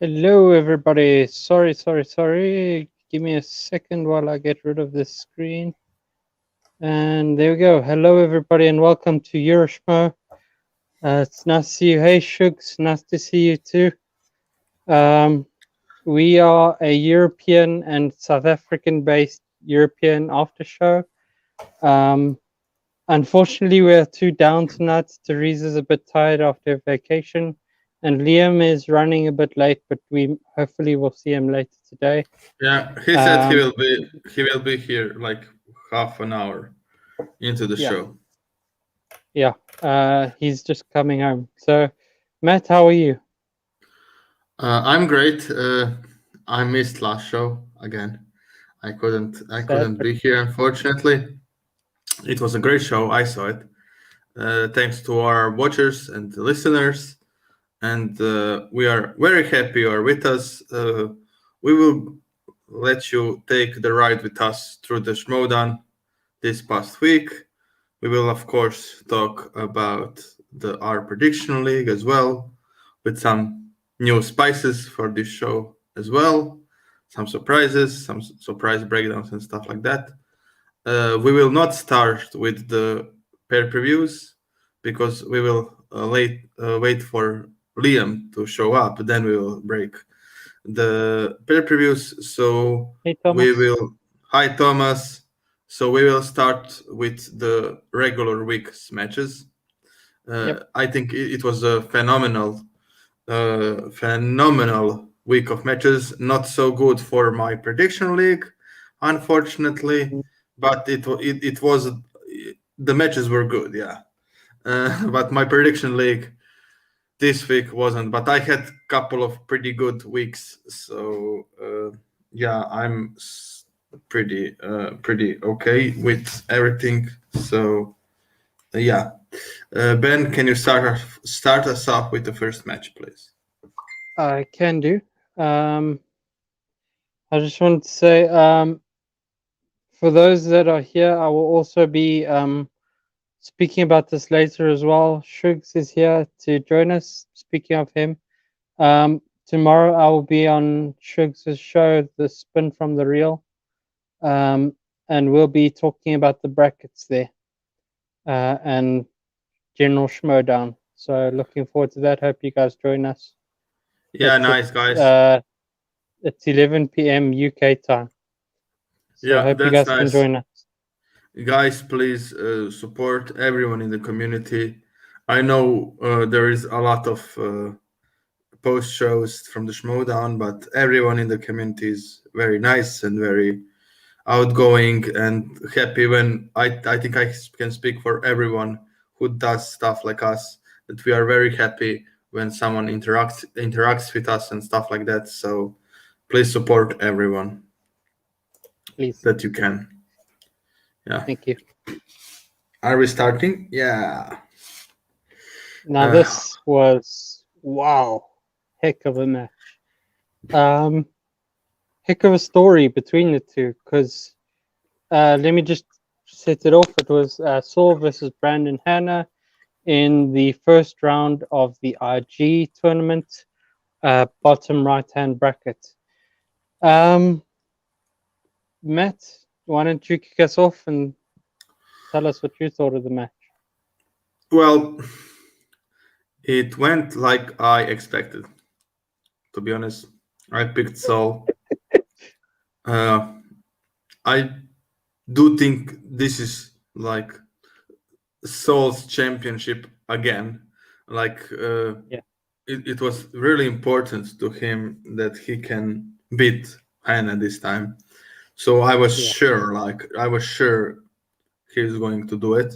Hello, everybody. Sorry. Give me a second while I get rid of this screen. And there we go. Hello, everybody, and welcome to Schmoe. It's nice to see you. Hey, Shugs, nice to see you too. We are a European and South African-based European after show. Unfortunately, we're too down tonight. Teresa's a bit tired after vacation, and Liam is running a bit late, but we hopefully will see him later today. Yeah, he said he Um, will be here like half an hour into the yeah, show. he's just coming home. So, Matt, how are you? I'm great. I missed last show again. I Sad, couldn't but be here, unfortunately. It was a great show. I saw it. Thanks to our watchers and listeners, and we are very happy you are with us. We will let you take the ride with us through the Schmoe this past week. We will, of course, talk about our prediction league as well, with some new spices for this show as well, some surprises, some surprise breakdowns and stuff like that. We will not start with the pair previews because we will wait for Liam to show up. Then we will break the pair previews. So hey, we Thomas. will. Hi, Thomas. So we will start with the regular week's matches. Yep. I think it was a phenomenal week of matches. Not so good for my prediction league, unfortunately, but it was the matches were good. Yeah, but my prediction league this week wasn't, but I had a couple of pretty good weeks, so yeah, pretty okay with everything. So yeah, Ben, can you start us off with the first match, please? I can do. Um, I just wanted to say, for those that are here, I will also be speaking about this later as well. Shugs is here to join us. Speaking of him, tomorrow I will be on Shugs' show, The Spin from the Reel, and we'll be talking about the brackets there and general Schmoe. So looking forward to that. Hope you guys join us. Yeah, It's nice guys. it's 11 p.m. UK time. So I Yeah, hope you that's guys can nice. join us. Guys, please support everyone in the community. I know there is a lot of post shows from the Schmodown, but everyone in the community is very nice and very outgoing and happy. When I think I can speak for everyone who does stuff like us, that we are very happy when someone interacts with us and stuff like that. So please support everyone Please. that you can. Yeah. Thank you. Are we starting? Yeah. Now Uh, this was wow, heck of a match. Um, Heck of a story between the two. Because let me just set it off. It was Saul versus Brandon Hanna in the first round of the IG tournament, bottom right hand bracket. Um, Matt, why don't you kick us off and tell us what you thought of the match? well, it went like I expected. To be honest, I picked Saul. Uh, I do think this is like Saul's championship again. Like Yeah, it was really important to him that he can beat Hannah this time. So yeah, I was sure he's going to do it.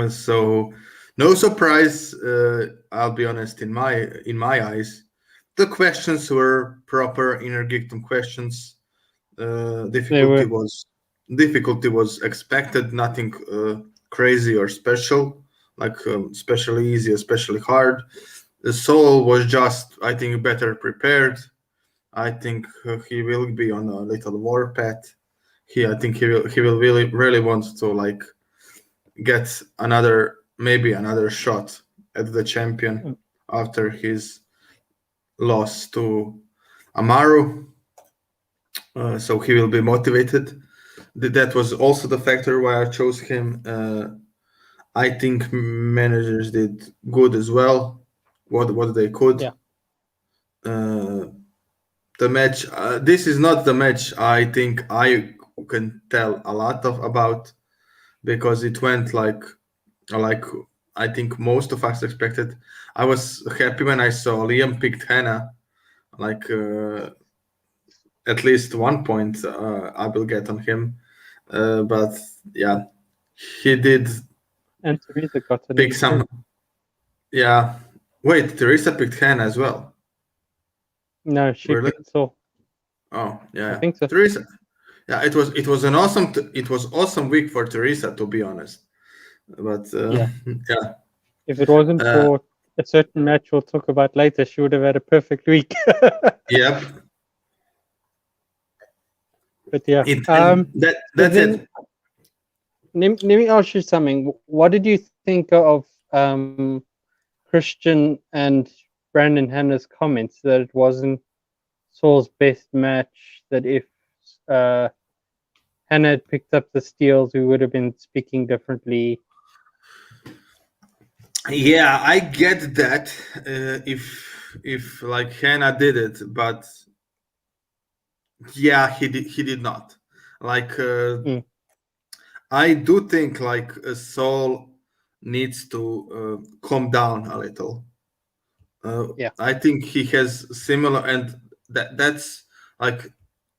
So no surprise. I'll be honest. In my eyes, the questions were proper inner Geekdom questions. Uh, they difficulty were. was difficulty was expected. Nothing crazy or special, like especially easy, especially hard. The soul was just, I think, better prepared. I think he will be on a little warpath. I think he will really want to like get maybe another shot at the champion after his loss to Amaru, so he will be motivated. That was also the factor why I chose him. I think managers did good as well, what they could. Yeah, Uh, the match. This is not the match I think I can tell a lot of about because it went like I think most of us expected. I was happy when I saw Liam picked Hannah. Like at least 1 point I will get on him. But yeah, he did and Teresa got it pick in too. some. Yeah, wait, Teresa picked Hannah as well. No, she Really? picked Saul. Oh I yeah, think so. Teresa. Yeah, it was an awesome it was awesome week for Teresa to be honest. But Yeah. yeah, If it wasn't uh, for a certain match we'll talk about later, she would have had a perfect week. yep. But yeah. And So that's it. then let me ask you something. What did you think of Christian and Brandon Hanna's comments that it wasn't Saul's best match, that if uh, Hannah had picked up the steals, we would have been speaking differently? Yeah, I get that. If like Hannah did it, but yeah, he did not. Like Mm, I do think like Saul needs to calm down a little. Uh, yeah, I think he has similar, and that's like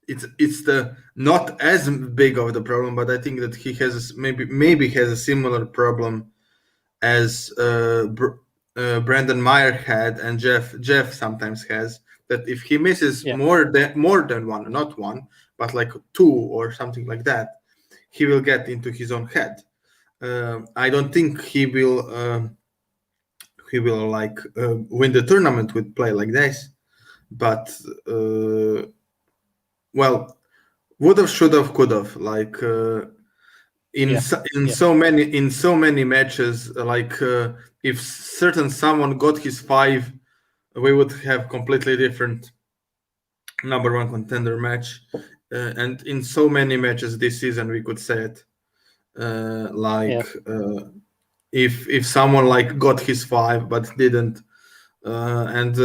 it's the not as big of the problem, but I think that he has maybe has a similar problem as Brandon Meyer had and Jeff sometimes has, that if he misses yeah, more than one, not one, but like two or something like that, he will get into his own head. I don't think he will like win the tournament with play like this, but well, would have, should have, could have, like yeah, in yeah, so many matches, like if certain someone got his five, we would have completely different number one contender match. And in so many matches this season, we could say it. Like yeah, if someone like got his five but didn't, and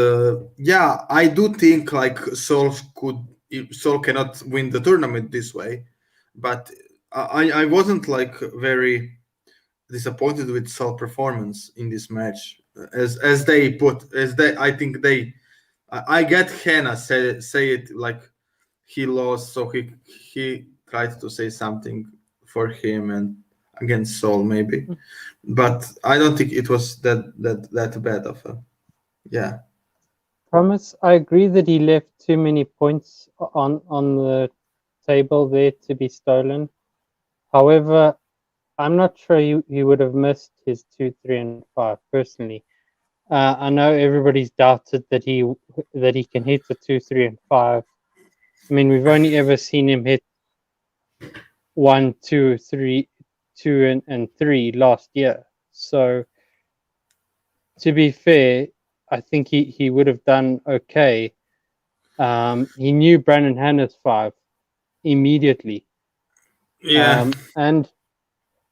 yeah, I do think like Saul cannot win the tournament this way, but I wasn't like very disappointed with Saul performance in this match, as they put as they I think they I get Hannah say it like he lost, so he tried to say something for him and against Saul maybe, mm. but I don't think it was that bad of a yeah. Thomas, I agree that he left too many points on the table there to be stolen. However, I'm not sure he would have missed his 2, 3, and 5 personally. I know everybody's doubted that he can hit the 2, 3, and 5. I mean, we've only ever seen him hit 1, 2, 3, 2, and 3 last year. So to be fair, I think he would have done okay. He knew Brandon Hanna's 5 immediately. Yeah, And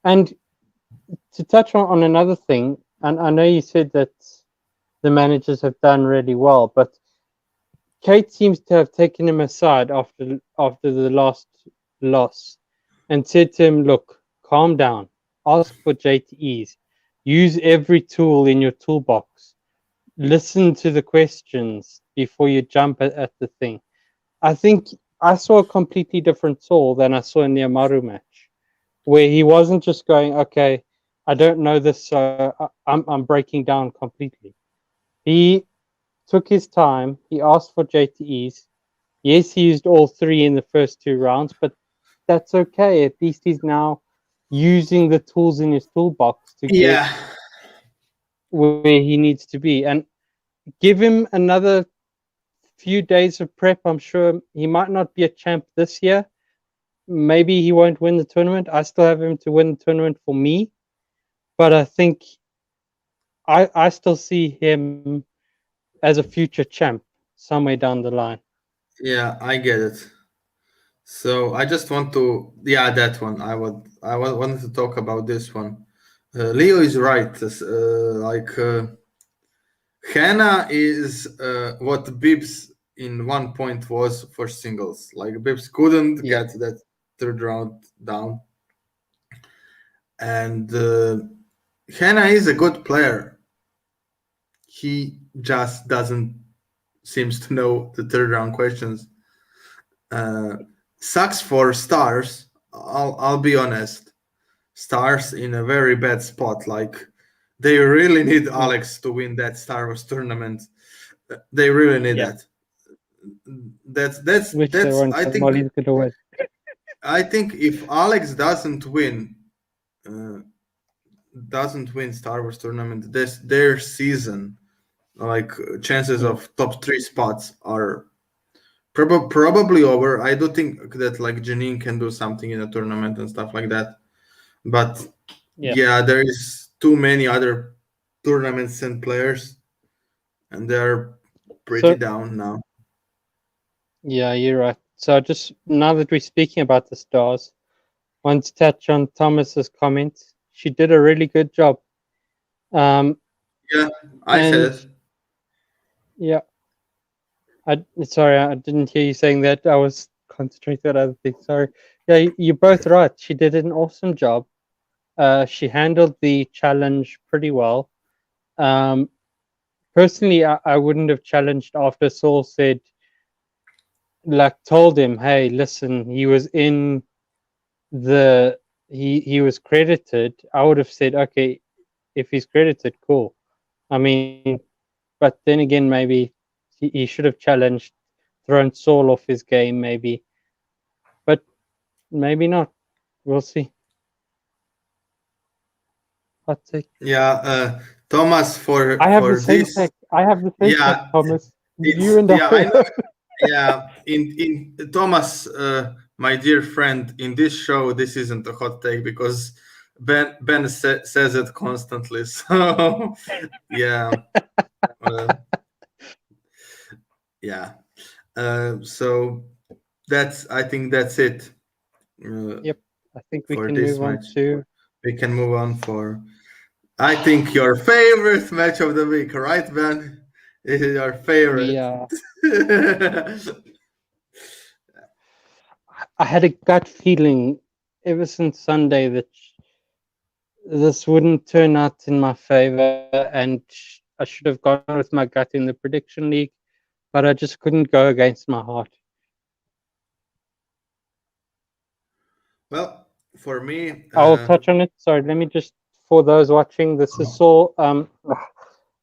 to touch on another thing, and I know you said that the managers have done really well, but Kate seems to have taken him aside after the last loss and said to him, "Look, calm down. Ask for JTEs. Use every tool in your toolbox. Listen to the questions before you jump at the thing." I think I saw a completely different Saul than I saw in the Amaru match, where he wasn't just going, "Okay, I don't know this, so I'm breaking down completely." He took his time. He asked for JTEs. Yes, he used all three in the first 2 rounds, but that's okay. At least he's now using the tools in his toolbox to get yeah, where he needs to be. And give him another few days of prep. I'm sure he might not be a champ this year. Maybe he won't win the tournament. I still have him to win the tournament for me, but I think I still see him as a future champ. somewhere down the line. Yeah, I get it. So I just want to, yeah, that one. Wanted to talk about this one. Leo is right. Hannah is what Bibbs in one point was for singles. Like Bibbs couldn't Yeah. get that third round down, and Hannah is a good player. He just doesn't seems to know the third round questions. Uh, Sucks for stars. I'll be honest. Stars in a very bad spot. Like they really need Mm. Alex to win that Star Wars tournament. They really need Yeah. that. That's Which they that's. won't, I because think Molly's gonna win. I think if Alex uh, doesn't win Star Wars tournament, this their season, like chances Mm. of top three spots are probably over. I do think that like Janine can do something in a tournament and stuff like that. But Yeah. yeah, there is too many other tournaments and players, and they're pretty So down now. yeah, you're right. So just now that we're speaking about the stars, want to touch on Thomas's comments. She did a really good job. Um, Yeah, I said and it. yeah, I sorry, I didn't hear you saying that. I was concentrating on other things. Sorry. Yeah, you're both right. She did an awesome job. She handled the challenge pretty well. Um, Personally, I wouldn't have challenged after Saul said, like, told him, "Hey, listen, he was in the he was credited." I would have said, "Okay, if he's credited, cool." I mean, but then again, maybe he should have challenged, thrown Saul off his game, maybe, but maybe not. We'll see. Hot take. Yeah, Thomas I have the for same this. take. I have the same take, Yeah, Thomas. You it's and yeah. I I. know. Yeah, in Thomas, my dear friend, in this show, this isn't a hot take because Ben says it constantly. So yeah, uh, yeah. So that's I think that's it uh, Yep. I think we for can this move on match. to We can move on for I think your favorite match of the week, right, Ben? It is your favorite. yeah. I had a gut feeling ever since Sunday that this wouldn't turn out in my favor, and I should have gone with my gut in the prediction league, but I just couldn't go against my heart. Well, for me, I will touch on it. Sorry, let me just, for those watching, this is Saul,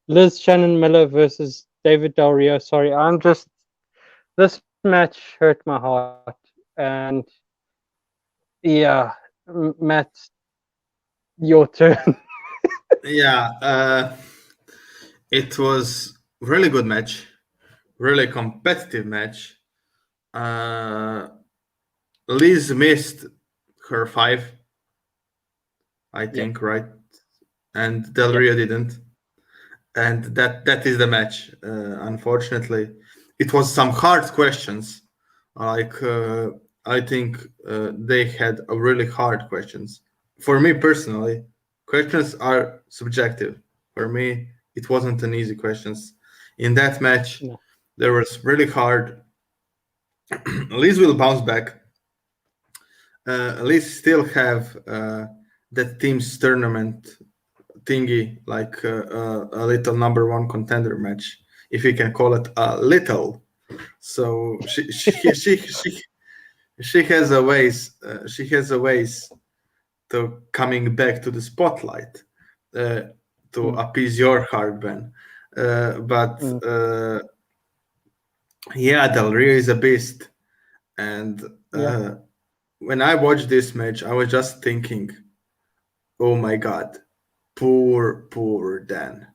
Liz Shannon Miller versus David Del Rio. Sorry, this match hurt my heart, and yeah, Matt, your turn. yeah, it was really good match, really competitive match. Uh, Liz missed her five, I Yep, think, right, and Del yep, Rio didn't, and that is the match. Unfortunately, it was some hard questions. Like I think they had a really hard questions. For me personally, questions are subjective. For me, it wasn't an easy questions. In that match, no, there was really hard. Liz will bounce back. Liz still have that team's tournament thingy, like a little number one contender match, if you can call it a little. So she has a ways. She has a ways to coming back to the spotlight uh, to mm, appease your heart, Ben. But mm, yeah, Del Rio is a beast. And yeah, when I watched this match, I was just thinking, oh my God, poor Dan.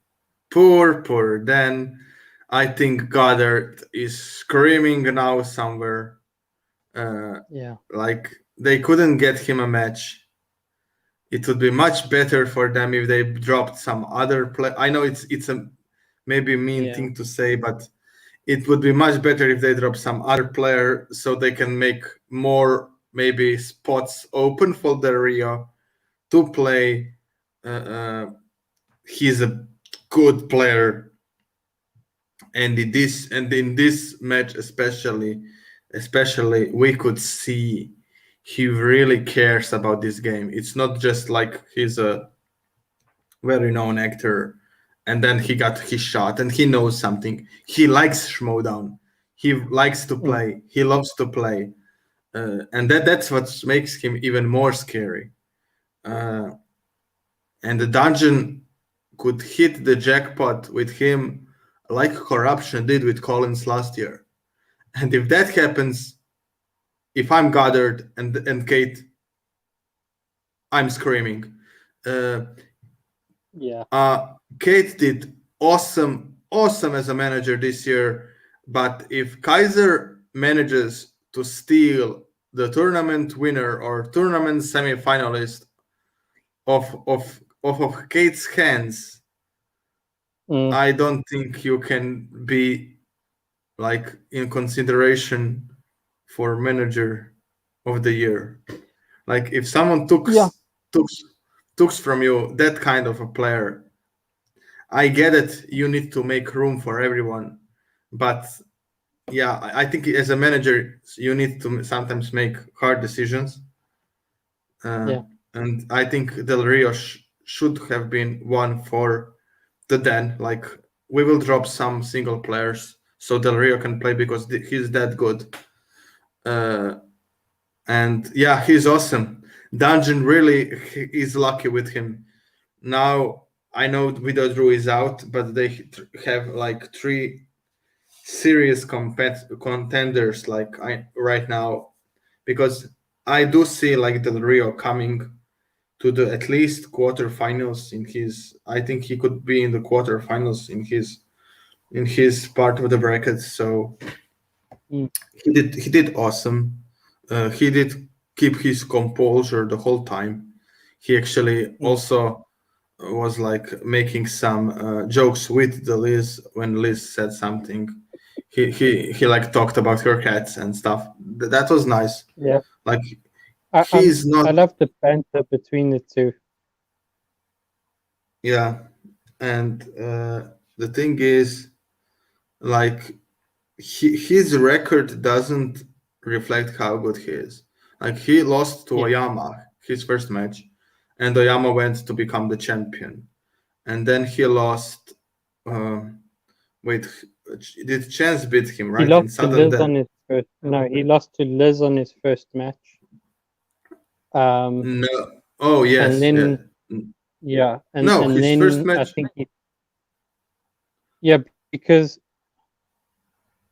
Poor Dan. I think Goddard is screaming now somewhere. Uh, yeah, like they couldn't get him a match. It would be much better for them if they dropped some other play. I know it's a maybe mean yeah, thing to say, but it would be much better if they drop some other player so they can make more maybe spots open for Del Rio to play. He's a good player, and in this match especially we could see he really cares about this game. It's not just like he's a very known actor and then he got his shot and he knows something. He likes Schmoe. He likes to Mm, play. He loves to play, and that's what makes him even more scary. Uh, and the dungeon could hit the jackpot with him like corruption did with Collins last year. And if that happens, if I'm Goddard and Kate, I'm screaming. Uh, yeah. Kate did awesome as a manager this year. But if Kaiser manages to steal the tournament winner or tournament semifinalist of Kate's hands, Mm, I don't think you can be like in consideration for manager of the year. Like if someone yeah. took took from you that kind of a player, I get it. You need to make room for everyone, but yeah, I think as a manager, you need to sometimes make hard decisions. Uh, Yeah. and I think Del Rio should have been one for the Den. Like we will drop some single players so Del Rio can play because he's that good. Uh, and yeah, he's awesome. Dungeon really is lucky with him. Now I know Widow Drew is out, but they have like three serious contenders like right now because I do see like Del Rio coming to the at least quarterfinals in his. I think he could be in the quarterfinals in his part of the bracket. So Mm, he did awesome. He did keep his composure the whole time. He actually mm, also was like making some jokes with the Liz when Liz said something. He like talked about her cats and stuff. That was nice. yeah. Like I he's not. I love the banter between the two. Yeah, and the thing is like his record doesn't reflect how good he is. Like he lost to Yeah. Oyama his first match, and Oyama went to become the champion, and then he lost. Um, wait, did Chance beat him He right in lost to sudden Liz death? on his first. No, he lost to Liz on his first match. Um, No. Oh and yes, yeah. then yeah, No, and his first then I match. think yeah, because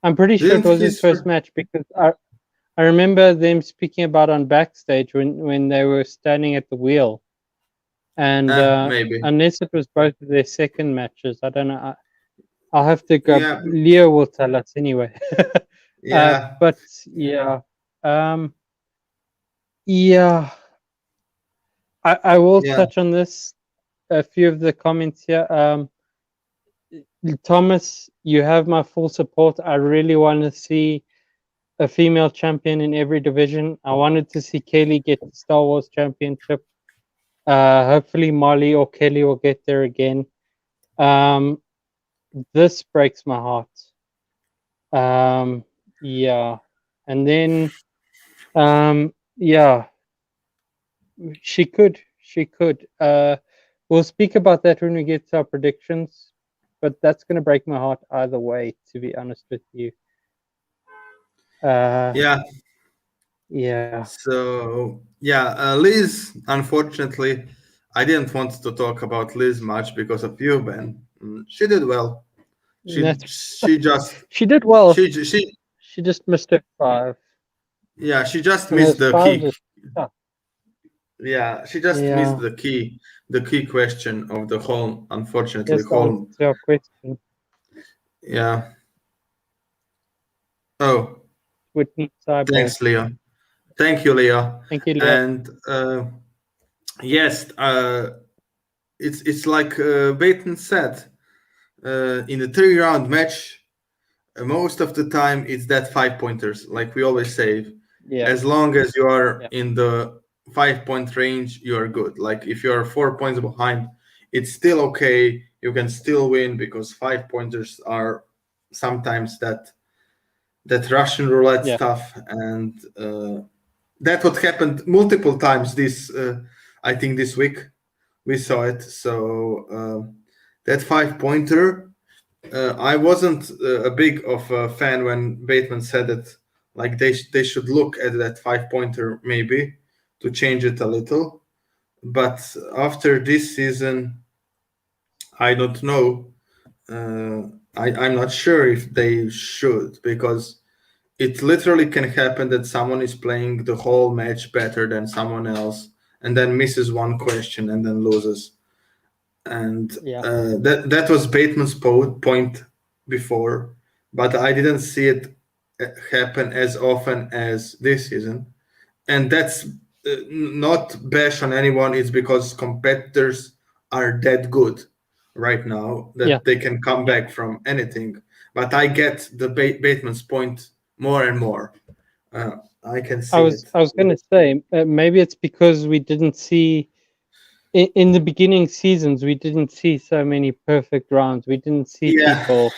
I'm pretty sure it Didn't was his his first match because I remember them speaking about on backstage when they were standing at the wheel, and maybe. unless it was both of their second matches, I don't know. I'll have to go. Yeah, Leo will tell us anyway. yeah, But yeah, um, yeah, I will yeah, touch on this. A few of the comments here. Thomas, you have my full support. I really want to see a female champion in every division. I wanted to see Kaylee get the Star Wars championship. Hopefully, Molly or Kelly will get there again. Um, this breaks my heart. Yeah, and then yeah, she could. We'll speak about that when we get to our predictions. But that's gonna break my heart either way. To be honest with you. Uh, yeah. yeah, So yeah, Liz. Unfortunately, I didn't want to talk about Liz much because of you, Ben. She did well. She that's she just she did well. she She just missed her five, yeah she just and missed those the fives key. are tough. Yeah, she just missed Yeah, the key question of the whole. Unfortunately, here's the answer whole. to our question. Yeah. Oh, Whitney Cyborg. thanks, Leo. Thank you, Leo. Thank you, Leo. And yes, it's like Baton said in the 3 round match. most of the time it's that 5 pointers, like we always say. Yeah, As long as you are yeah, in the 5 point range, you are good. Like if you are 4 points behind, it's still okay. You can still win because 5 pointers are sometimes that Russian roulette yeah, stuff, and that what happened multiple times this I think this week we saw it. So that 5 pointer, I wasn't a big of a fan when Bateman said it. Like they should look at that 5 pointer maybe to change it a little. But after this season, I don't know. I'm not sure if they should, because it literally can happen that someone is playing the whole match better than someone else and then misses one question and then loses. And yeah. that was Bateman's point before, but I didn't see it happen as often as this season. And that's not bash on anyone. It's because competitors are that good right now Yeah, that they can come yeah. back from anything. But I get the Bateman's point more and more. Uh, I can I see was it. I was gonna say maybe it's because we didn't see in the beginning seasons we didn't see so many perfect rounds. We didn't see Yeah, people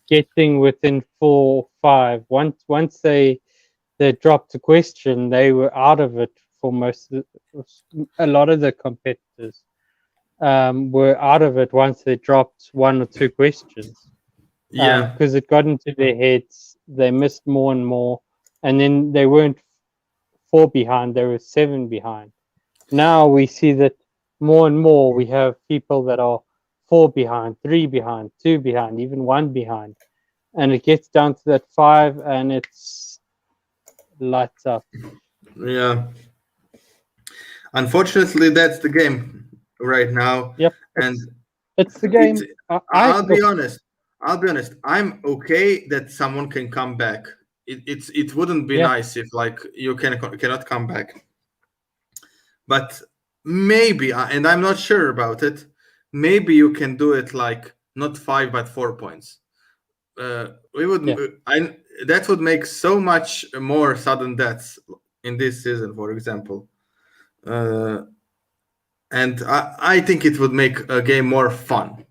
getting within 4, 5. Once they dropped a question, they were out of it for a lot of the competitors. Were out of it once they dropped 1 or 2 questions, yeah, because it got into their heads. They missed more and more, and then they weren't 4 behind; they were 7 behind. Now we see that more and more we have people that are 4 behind, 3 behind, 2 behind, even 1 behind, and it gets down to that 5, and it's lights up. yeah. Unfortunately, that's the game right now, Yep, and it's the it. game. I I'll be look. honest. I'll be honest. I'm okay that someone can come back. It wouldn't be Yeah, nice if like you cannot come back. But maybe, and I'm not sure about it. Maybe you can do it like not 5 but 4 points. We would. yeah, I That would make so much more sudden deaths in this season, for example. Uh, and I think it would make a game more fun.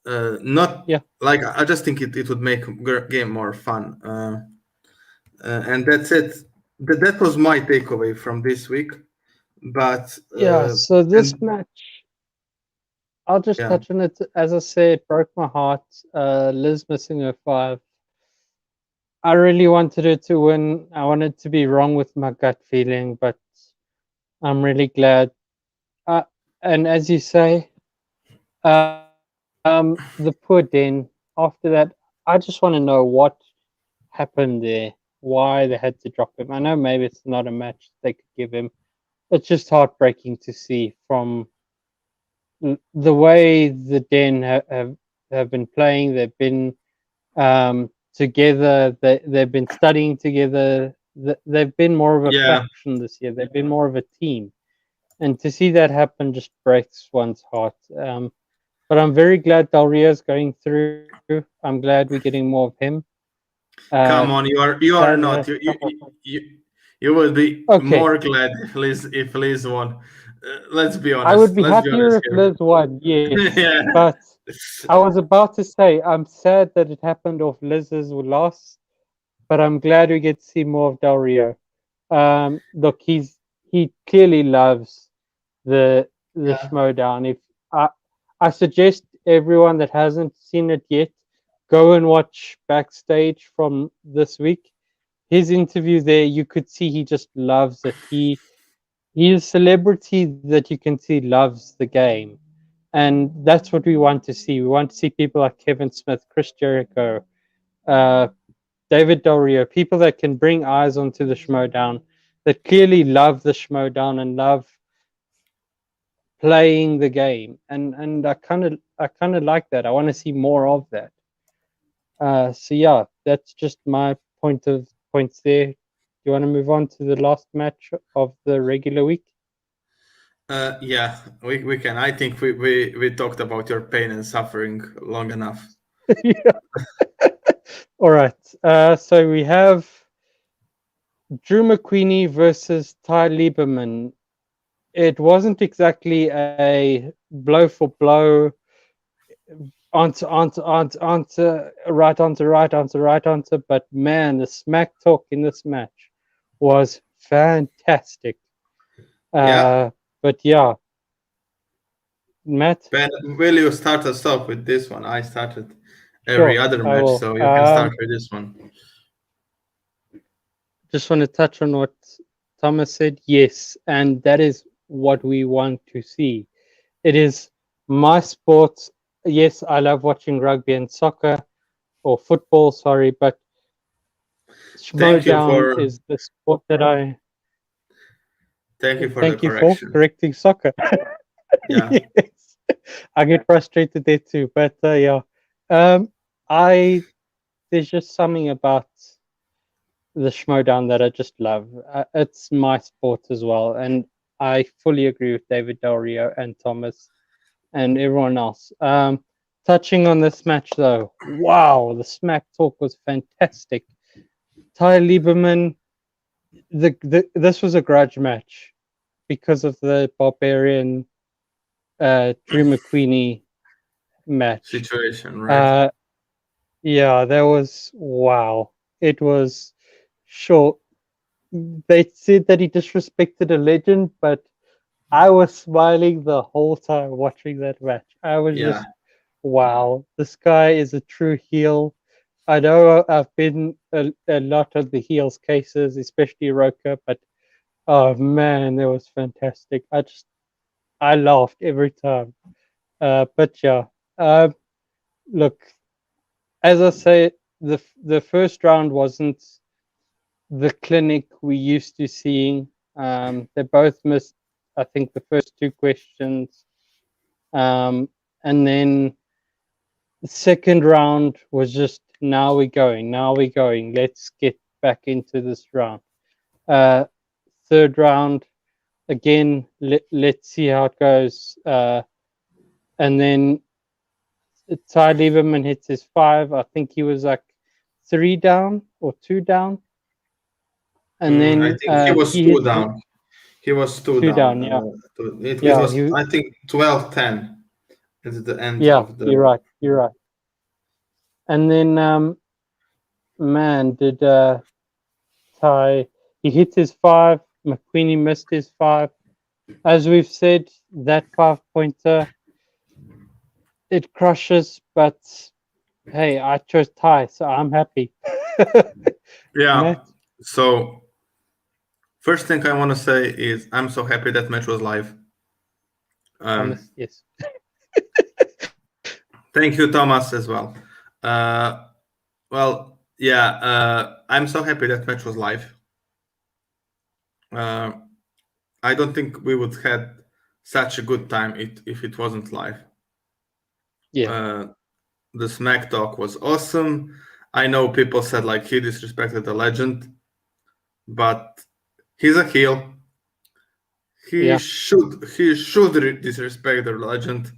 Not yeah, like I just think it would make game more fun. And that's it. That was my takeaway from this week. But yeah. So this and match, I'll just yeah, touch on it. As I said, it broke my heart. Liz missing her 5. I really wanted her to win. I wanted to be wrong with my gut feeling, but I'm really glad. Uh, and as you say, the poor Den. After that, I just want to know what happened there, why they had to drop him. I know maybe it's not a match they could give him. It's just heartbreaking to see from the way the Den have been playing. They've been together. They've been studying together. They've been more of a yeah. faction this year. They've been more of a team, and to see that happen just breaks one's heart. But I'm very glad Del Rio's going through. I'm glad we're getting more of him. Come on, you Sad are it has not. to come off. You, you will be Okay, more glad if Liz won. Let's be I honest. would be Let's be happier honest if Liz won, here. yes. Yeah. But I was about to say I'm sad that it happened off Liz's loss, but I'm glad we get to see more of Del Rio. Look, he clearly loves the Schmoe. If I I suggest everyone that hasn't seen it yet, go and watch backstage from this week. His interview there, you could see he just loves it. He's a celebrity that you can see loves the game. And that's what we want to see. We want to see people like Kevin Smith, Chris Jericho, uh, David Del Rio, people that can bring eyes onto the Schmoedown, that clearly love the Schmoedown and love playing the game. And I kind of like that. I want to see more of that. So yeah, that's just my points there. Do you want to move on to the last match of the regular week? Yeah, we can. I think we talked about your pain and suffering long enough. Yeah. All right. So we have Drew McQueenie versus Ty Lieberman. It wasn't exactly a blow for blow, answer, right answer, right answer, right answer. But man, the smack talk in this match was fantastic. Yeah. But yeah, Matt, Ben, will you start us off with this one? I started every sure, other I match, will. so you can start with this one. Just want to touch on what Thomas said. Yes, and that is what we want to see. It is my sport. Yes, I love watching rugby and soccer or football, sorry, but Thank you Schmoedown for is the sport that I the thank you for correction. correcting soccer. Yeah. Yes, I get frustrated there too, but yeah, um, I there's just something about the Schmoedown that I just love. It's my sport as well, and I fully agree with David Del Rio and Thomas and everyone else. Touching on this match though, wow, the smack talk was fantastic. Ty Lieberman, this was a grudge match because of the Barbarian Drew McQueenie match. Situation, right? Uh, yeah, that was wow. It was short. They said that he disrespected a legend, but I was smiling the whole time watching that match. I was Yeah. just, wow, this guy is a true heel. I know I've been a lot of the heels cases, especially Roker, but oh man, that was fantastic. I laughed every time. But yeah, uh, look, as I say, the first round wasn't the clinic we used to seeing. They both missed, I think, the first two questions. And then the second round was just now we're going. Let's get back into this round. Uh, third round, again, let's see how it goes. And then Ty Lieberman hits his five. I think he was like three down or two down. And I then think he was he two hits down. He was two two down. down. Yeah, It yeah, was, I think, 12-10 at the end yeah. of You're the. right. You're right. And then, man, did Ty? He hit his five. McQueenie missed his five. As we've said, that 5 pointer it crushes, but hey, I chose Ty, so I'm happy. Yeah. Matt, So, first thing I want to say is I'm so happy that match was live. Um, Thomas, yes, Thank you, Thomas, as well. Well, yeah, I'm so happy that match was live. Uh, I don't think we would had such a good time if it wasn't live. yeah, Uh, the smack talk was awesome. I know people said like he disrespected the legend, but he's a heel. yeah, He should disrespect the legend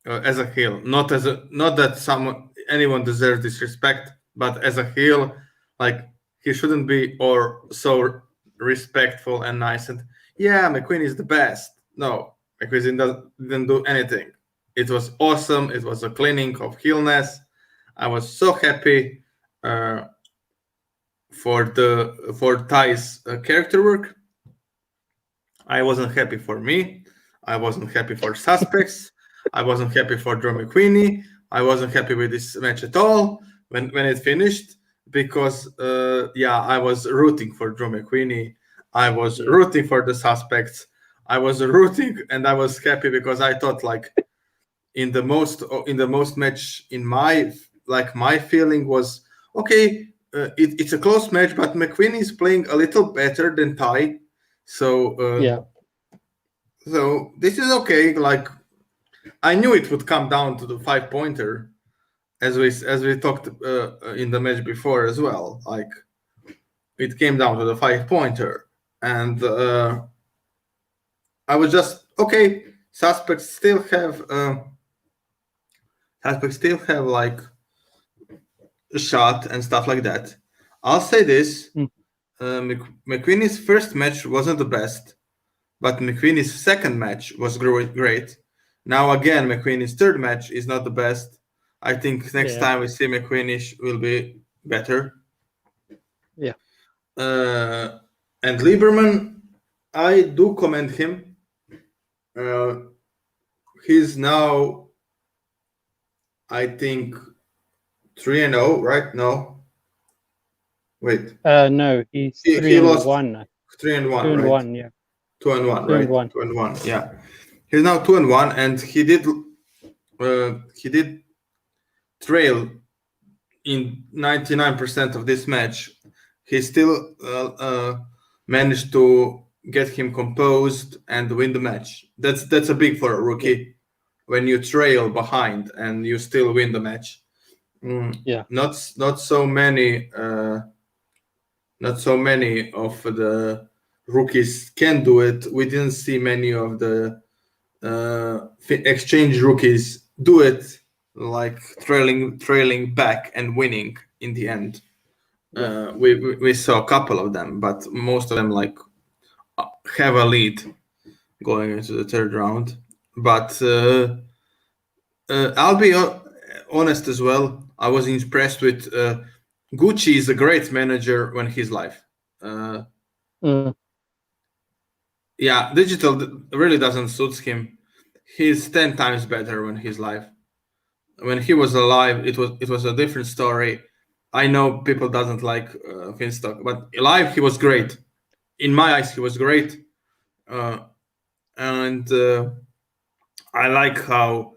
as a heel, not that anyone deserves disrespect, but as a heel, like he shouldn't be or so respectful and nice and yeah, McQueen is the best. No, McQueen didn't do anything. It was awesome. It was a cleaning of heelness. I was so happy uh, for Ty's character work. I wasn't happy for me. I wasn't happy for suspects. I wasn't happy for Drew McQueenie. I wasn't happy with this match at all when it finished because yeah, I was rooting for Drew McQueenie. I was yeah, rooting for the suspects. I was rooting and I was happy because I thought like in the most match in my feeling was okay. It's a close match, but McQueenie is playing a little better than Ty. So yeah, so this is okay. Like I knew it would come down to the 5 pointer, as we talked in the match before as well. Like it came down to the 5 pointer, and I was just okay. Suspects still have like shot and stuff like that. I'll say this: Mm. McQueenie's first match wasn't the best, but McQueenie's second match was great. Now again, McQueenie's third match is not the best. I think next Yeah. time we see McQueenie will be better. Yeah. Uh, and Lieberman, I do commend him. Uh, he's now, I think, 3-0, right? No, wait. No, he's He three and lost one. 3-1, Two and right? one. Yeah. 2-1, Two and right? one. 2-1, yeah. He's now 2-1, and he did trail in 99% of this match. He still managed to get him composed and win the match. That's a big for a Yeah. rookie when you trail behind and you still win the match. Yeah. Not so many of the rookies can do it. We didn't see many of the exchange rookies do it, like trailing back and winning in the end. Yeah. We saw a couple of them, but most of them like have a lead going into the third round. But I'll be honest as well. I was impressed with Gucci. Is a great manager when he's live. Uh, Mm. yeah, digital really doesn't suit him. He's 10 times better when he's live. When he was alive, it was a different story. I know people doesn't like Finstock, but live he was great. In my eyes, he was great, uh, and I like how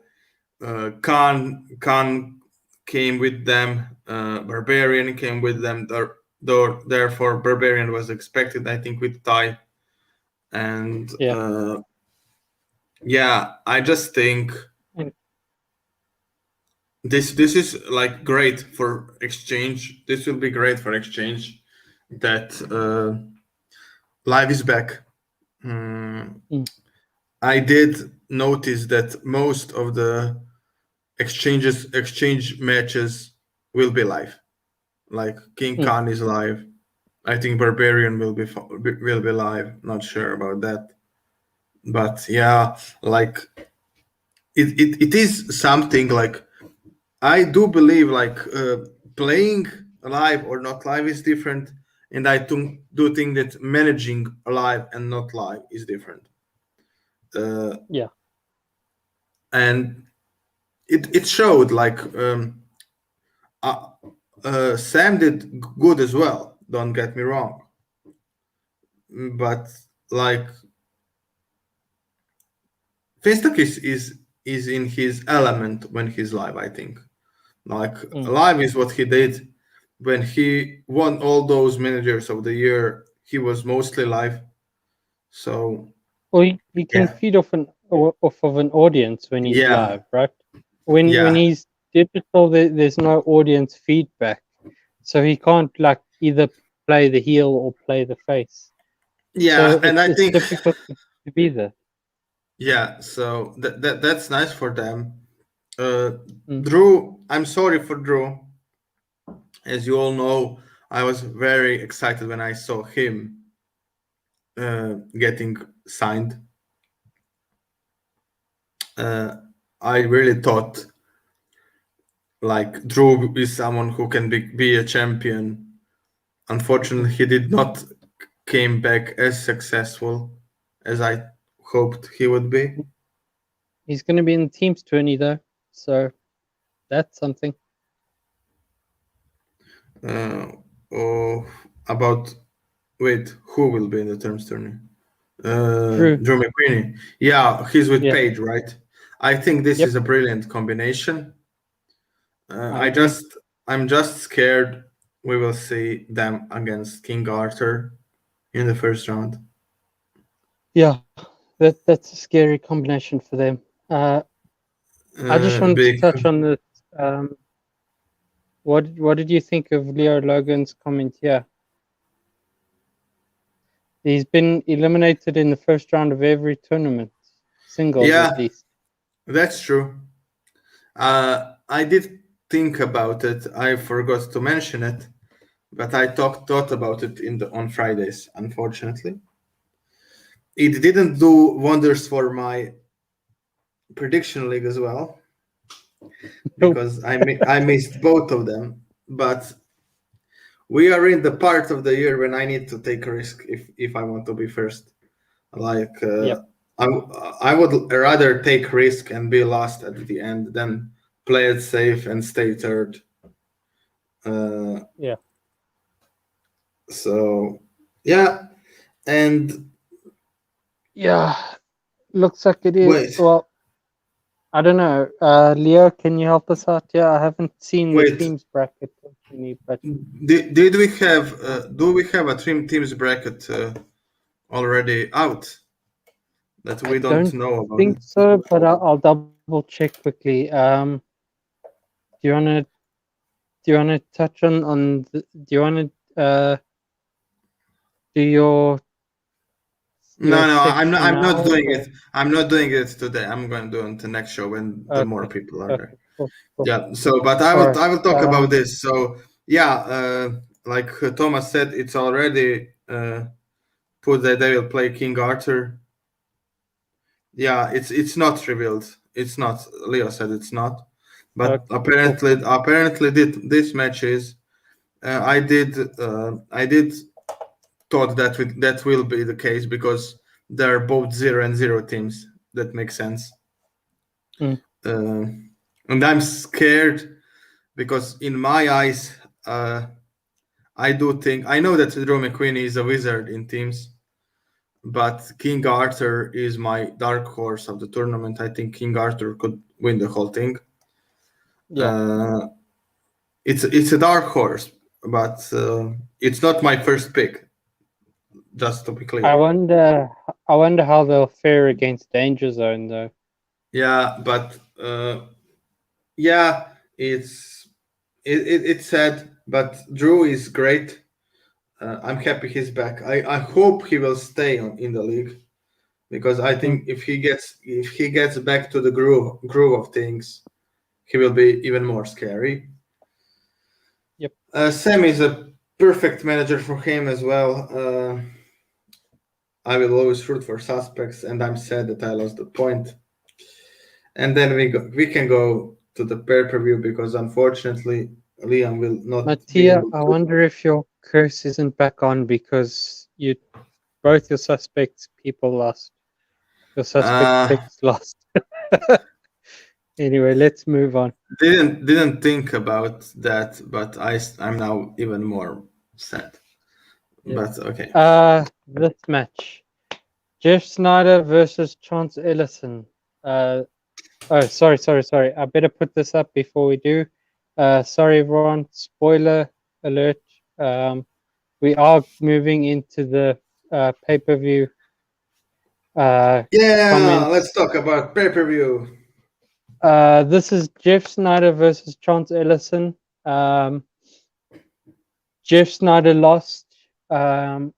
Khan came with them. Barbarian came with them. Therefore, Barbarian was expected, I think, with Ty. And Yeah. yeah, I just think And, this is like great for exchange. This will be great for exchange. That live is back. mm, I did notice that most of the exchange matches will be live. Like King mm, Khan is live. I think Barbarian will be live. Not sure about that, but yeah, like it is something like I do believe like playing live or not live is different, and I do think that managing live and not live is different. Uh, yeah. and it showed like uh, Sam did good as well. Don't get me wrong, but like Finstock is in his element when he's live. I think like Mm. live is what he did when he won all those managers of the year. He was mostly live. So Well, he can yeah, feed off of an audience when he's yeah, live, right? When yeah, he's digital, there's no audience feedback, so he can't like either play the heel or play the face. So yeah. And I it's think difficult to be there. yeah. So that's nice for them. Uh, Mm. Drew, I'm sorry for Drew. As you all know, I was very excited when I saw him getting signed. Uh, I really thought like Drew is someone who can be a champion. Unfortunately, Mm. he did not came back as successful as I hoped he would be. He's going to be in the teams tourney though, so that's something. Uh, oh, about wait, who will be in the terms tourney? Drew, Drew McQueenie. Yeah, he's with yeah, Paige, right? I think this yep, is a brilliant combination. Uh, I I agree. just, I'm just scared we will see them against King Arthur in the first round. Yeah, that's a scary combination for them. I just wanted to touch Big, on this. Um, what did you think of Leo Logan's comment here? He's been eliminated in the first round of every tournament, singles at yeah, least. that's true. I did. think about it. I forgot to mention it, but I thought about it on Fridays. Unfortunately, it didn't do wonders for my prediction league as well Nope. because I missed both of them. But we are in the part of the year when I need to take a risk if I want to be first. Like Yep. I I would rather take risk and be last at the end than play it safe and stay third. Uh, Yeah. so yeah, and Yeah. Looks like it is. wait, Well, I don't know. Leo, can you help us out? Yeah, I haven't seen the wait. teams bracket personally, but Did we have do we have a teams bracket already out that I we don't don't know about think it? so. But I'll double check quickly. Do you wanna touch on do you wanna do your No, no, section I'm not now doing or it. I'm not doing it today. I'm going to do it on the next show when the more okay. people are there. Okay, cool, cool. Yeah. So, but All right. I will talk about this. So, yeah, like Thomas said, it's already put that they will play King Arthur. Yeah, it's not revealed. It's not. Leo said it's not, but Okay, cool, cool. apparently this match is. I did thought that that will be the case because they're both 0-0 teams. That makes sense. Mm, Uh, and I'm scared because in my eyes, I do think I know that Drew McQueen is a wizard in teams, but King Arthur is my dark horse of the tournament. I think King Arthur could win the whole thing. yeah. Uh, it's a dark horse, but it's not my first pick. Just to be I clear. wonder. I wonder how they'll fare against Danger Zone, though. Yeah, but yeah, it's sad, but Drew is great. I'm happy he's back. I hope he will stay in the league because I Mm, think if he gets back to the groove of things, he will be even more scary. yep. Sam is a perfect manager for him as well. I will always root for suspects, and I'm sad that I lost the point. And then we can go to the pay-per-view because unfortunately Liam will not be Mattia, able I to. wonder if your curse isn't back on because you both your suspects people lost. Your suspect Uh, picks lost. Anyway, let's move on. didn't think about that, but I'm now even more sad. Yep. But okay. This match: Jeff Snyder versus Chance Ellison. Uh, oh, sorry. I better put this up before we do. Sorry, everyone. Spoiler alert. We are moving into the pay-per-view Yeah, let's comments. talk about pay-per-view. This is Jeff Snyder versus Chance Ellison. Um, Jeff Snyder lost. Um,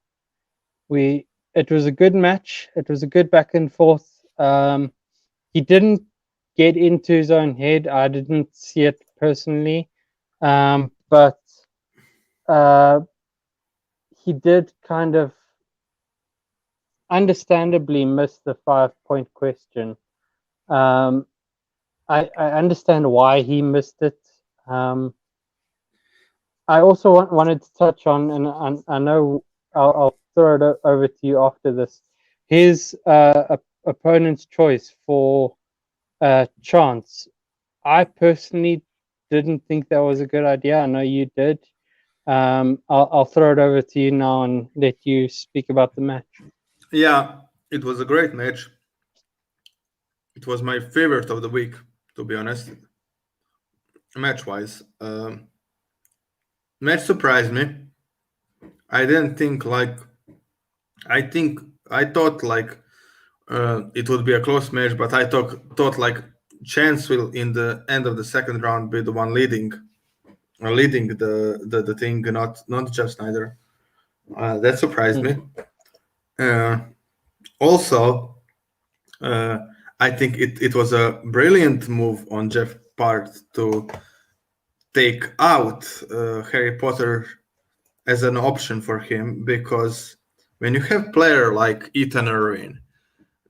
we It was a good match. It was a good back and forth. He didn't get into his own head. I didn't see it personally, but uh, he did kind of understandably miss the 5 point question. Um, I understand why he missed it. Um, I also wanted to touch on, and I know I'll throw it over to you after this. His opponent's choice for Chance. I personally didn't think that was a good idea. I know you did. I'll throw it over to you now and let you speak about the match. Yeah, it was a great match. It was my favorite of the week, to be honest, match-wise. Match surprised me. I didn't think like I think I thought like it would be a close match, but I thought like Chance will in the end of the second round be the one leading the thing, not Jeff Snyder. That surprised Mm, me. Uh, Also, I think it was a brilliant move on Jeff part to take out Harry Potter as an option for him, because when you have player like Ethan Irwin,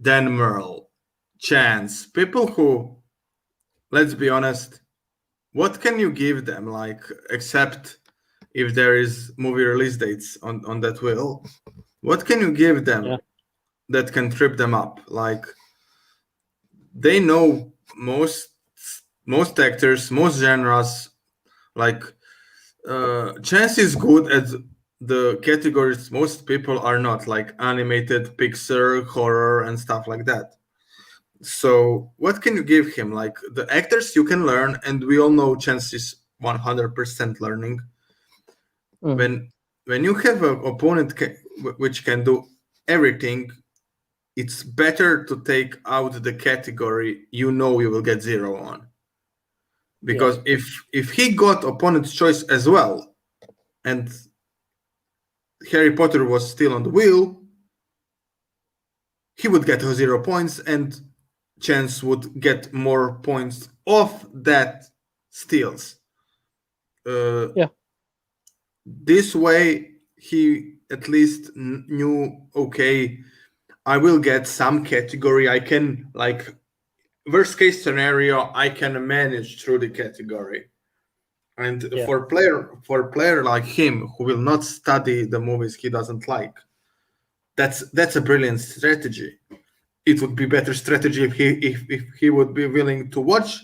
Dan Merle, Chance, people who, let's be honest, what can you give them, like, except if there is movie release dates on that wheel? What can you give Yeah. them that can trip them up? Like, they know most actors, most genres. Like, Chance is good at the categories most people are not, like animated, Pixar, horror, and stuff like that. So, what can you give him? Like, the actors you can learn, and we all know Chance is 100% learning. Mm. When you have an opponent which can do everything, it's better to take out the category you know you will get zero on. Yeah. Because if he got opponent's choice as well, and Harry Potter was still on the wheel, he would get 0 points, and Chance would get more points off that steals. Uh, Yeah. this way, he at least knew, okay, I will get some category. I can, like, worst case scenario, I can manage through the category. And Yeah. for player like him who will not study the movies he doesn't like, that's a brilliant strategy. It would be better strategy if he would be willing to watch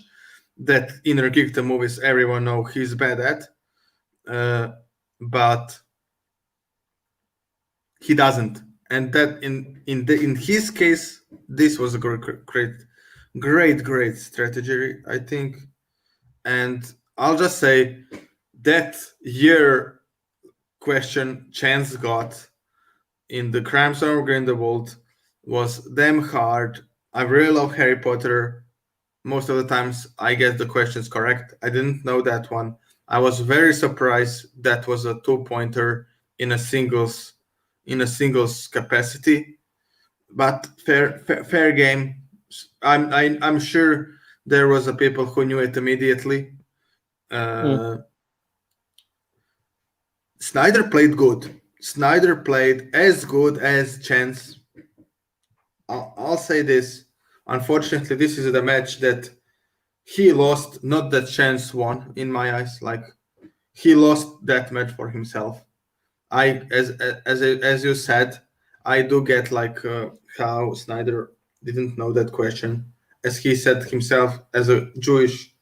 that inner geek the movies everyone know he's bad at, uh, but he doesn't. And that in his case, this was a great strategy, I think. And I'll just say that year question Chance got in the Crimson or Grindelwald was damn hard. I really love Harry Potter. Most of the times I get the questions correct. I didn't know that one. I was very surprised that was a two-pointer in a singles capacity. But fair game. I'm sure there was a people who knew it immediately. Mm. Uh, Snyder played good. Snyder played as good as Chance. I'll say this. Unfortunately, this is the match that he lost, not that Chance won, in my eyes. Like, he lost that match for himself. As you said, I do get, like, how Snyder didn't know that question, as he said himself, as a Jewish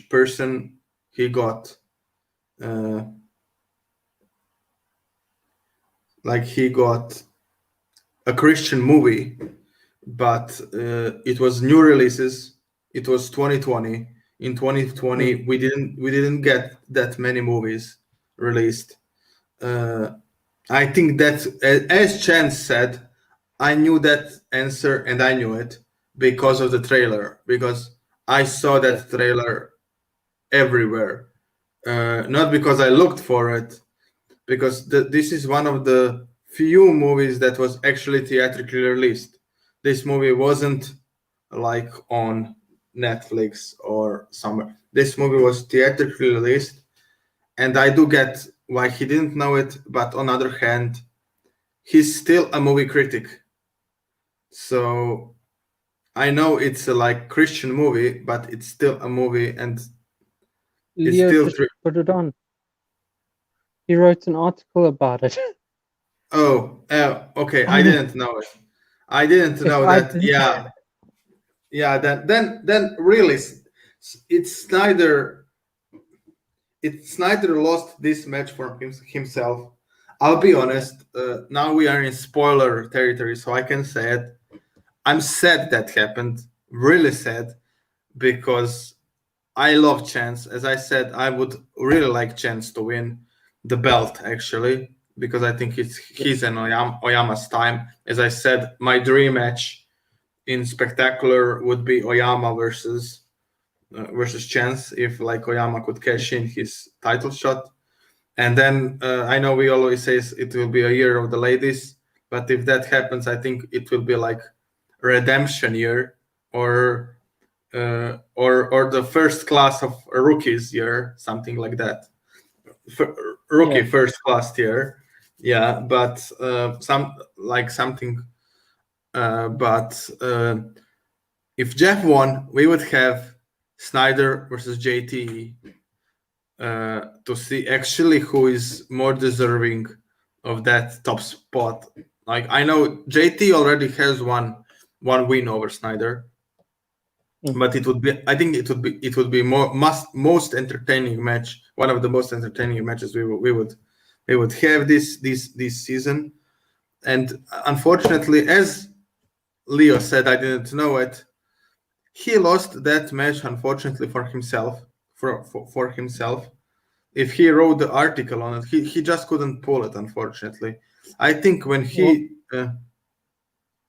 person, he got uh, he got a Christian movie, but it was new releases. It was 2020. In Mm. 2020, we didn't get that many movies released. Uh, I think that, as Chance said, I knew that answer, and I knew it because of the trailer. Because I saw Yeah. that trailer everywhere. Not because I looked for it, because this is one of the few movies that was actually theatrically released. This movie wasn't, like, on Netflix or somewhere. This movie was theatrically released, and I do get why he didn't know it. But on the other hand, he's still a movie critic, so I know it's a, like, Christian movie, but it's still a movie, and it's Leo still. just put it on. He wrote an article about it. Oh, okay. I And didn't know it. I didn't if know I that. didn't, Yeah, yeah. Then really, it's neither. It's neither lost this match for himself. I'll be yeah, honest. Now we are in spoiler territory, so I can say it. I'm sad that happened. Really sad, because I love Chance. As I said, I would really like Chance to win the belt, actually, because I think it's yeah, his and Oyama's time. As I said, my dream match in Spectacular would be Oyama versus Chance, if, like, Oyama could cash in his title shot. And then, I know we always say it will be a year of the ladies, but if that happens, I think it will be like redemption year, or or the first class of rookies year, something like that. Rookie Yeah. first class year, yeah. But some like something. But if Jeff won, we would have Snyder versus JT to see actually who is more deserving of that top spot. Like I know JT already has one win over Snyder, Mm. but it would be I think it would be most entertaining match, one of the most entertaining matches we would have this season. And unfortunately, as Leo said, I didn't know it. He lost that match unfortunately for himself. For himself, if he wrote the article on it, he just couldn't pull it. Unfortunately, I think when Well, he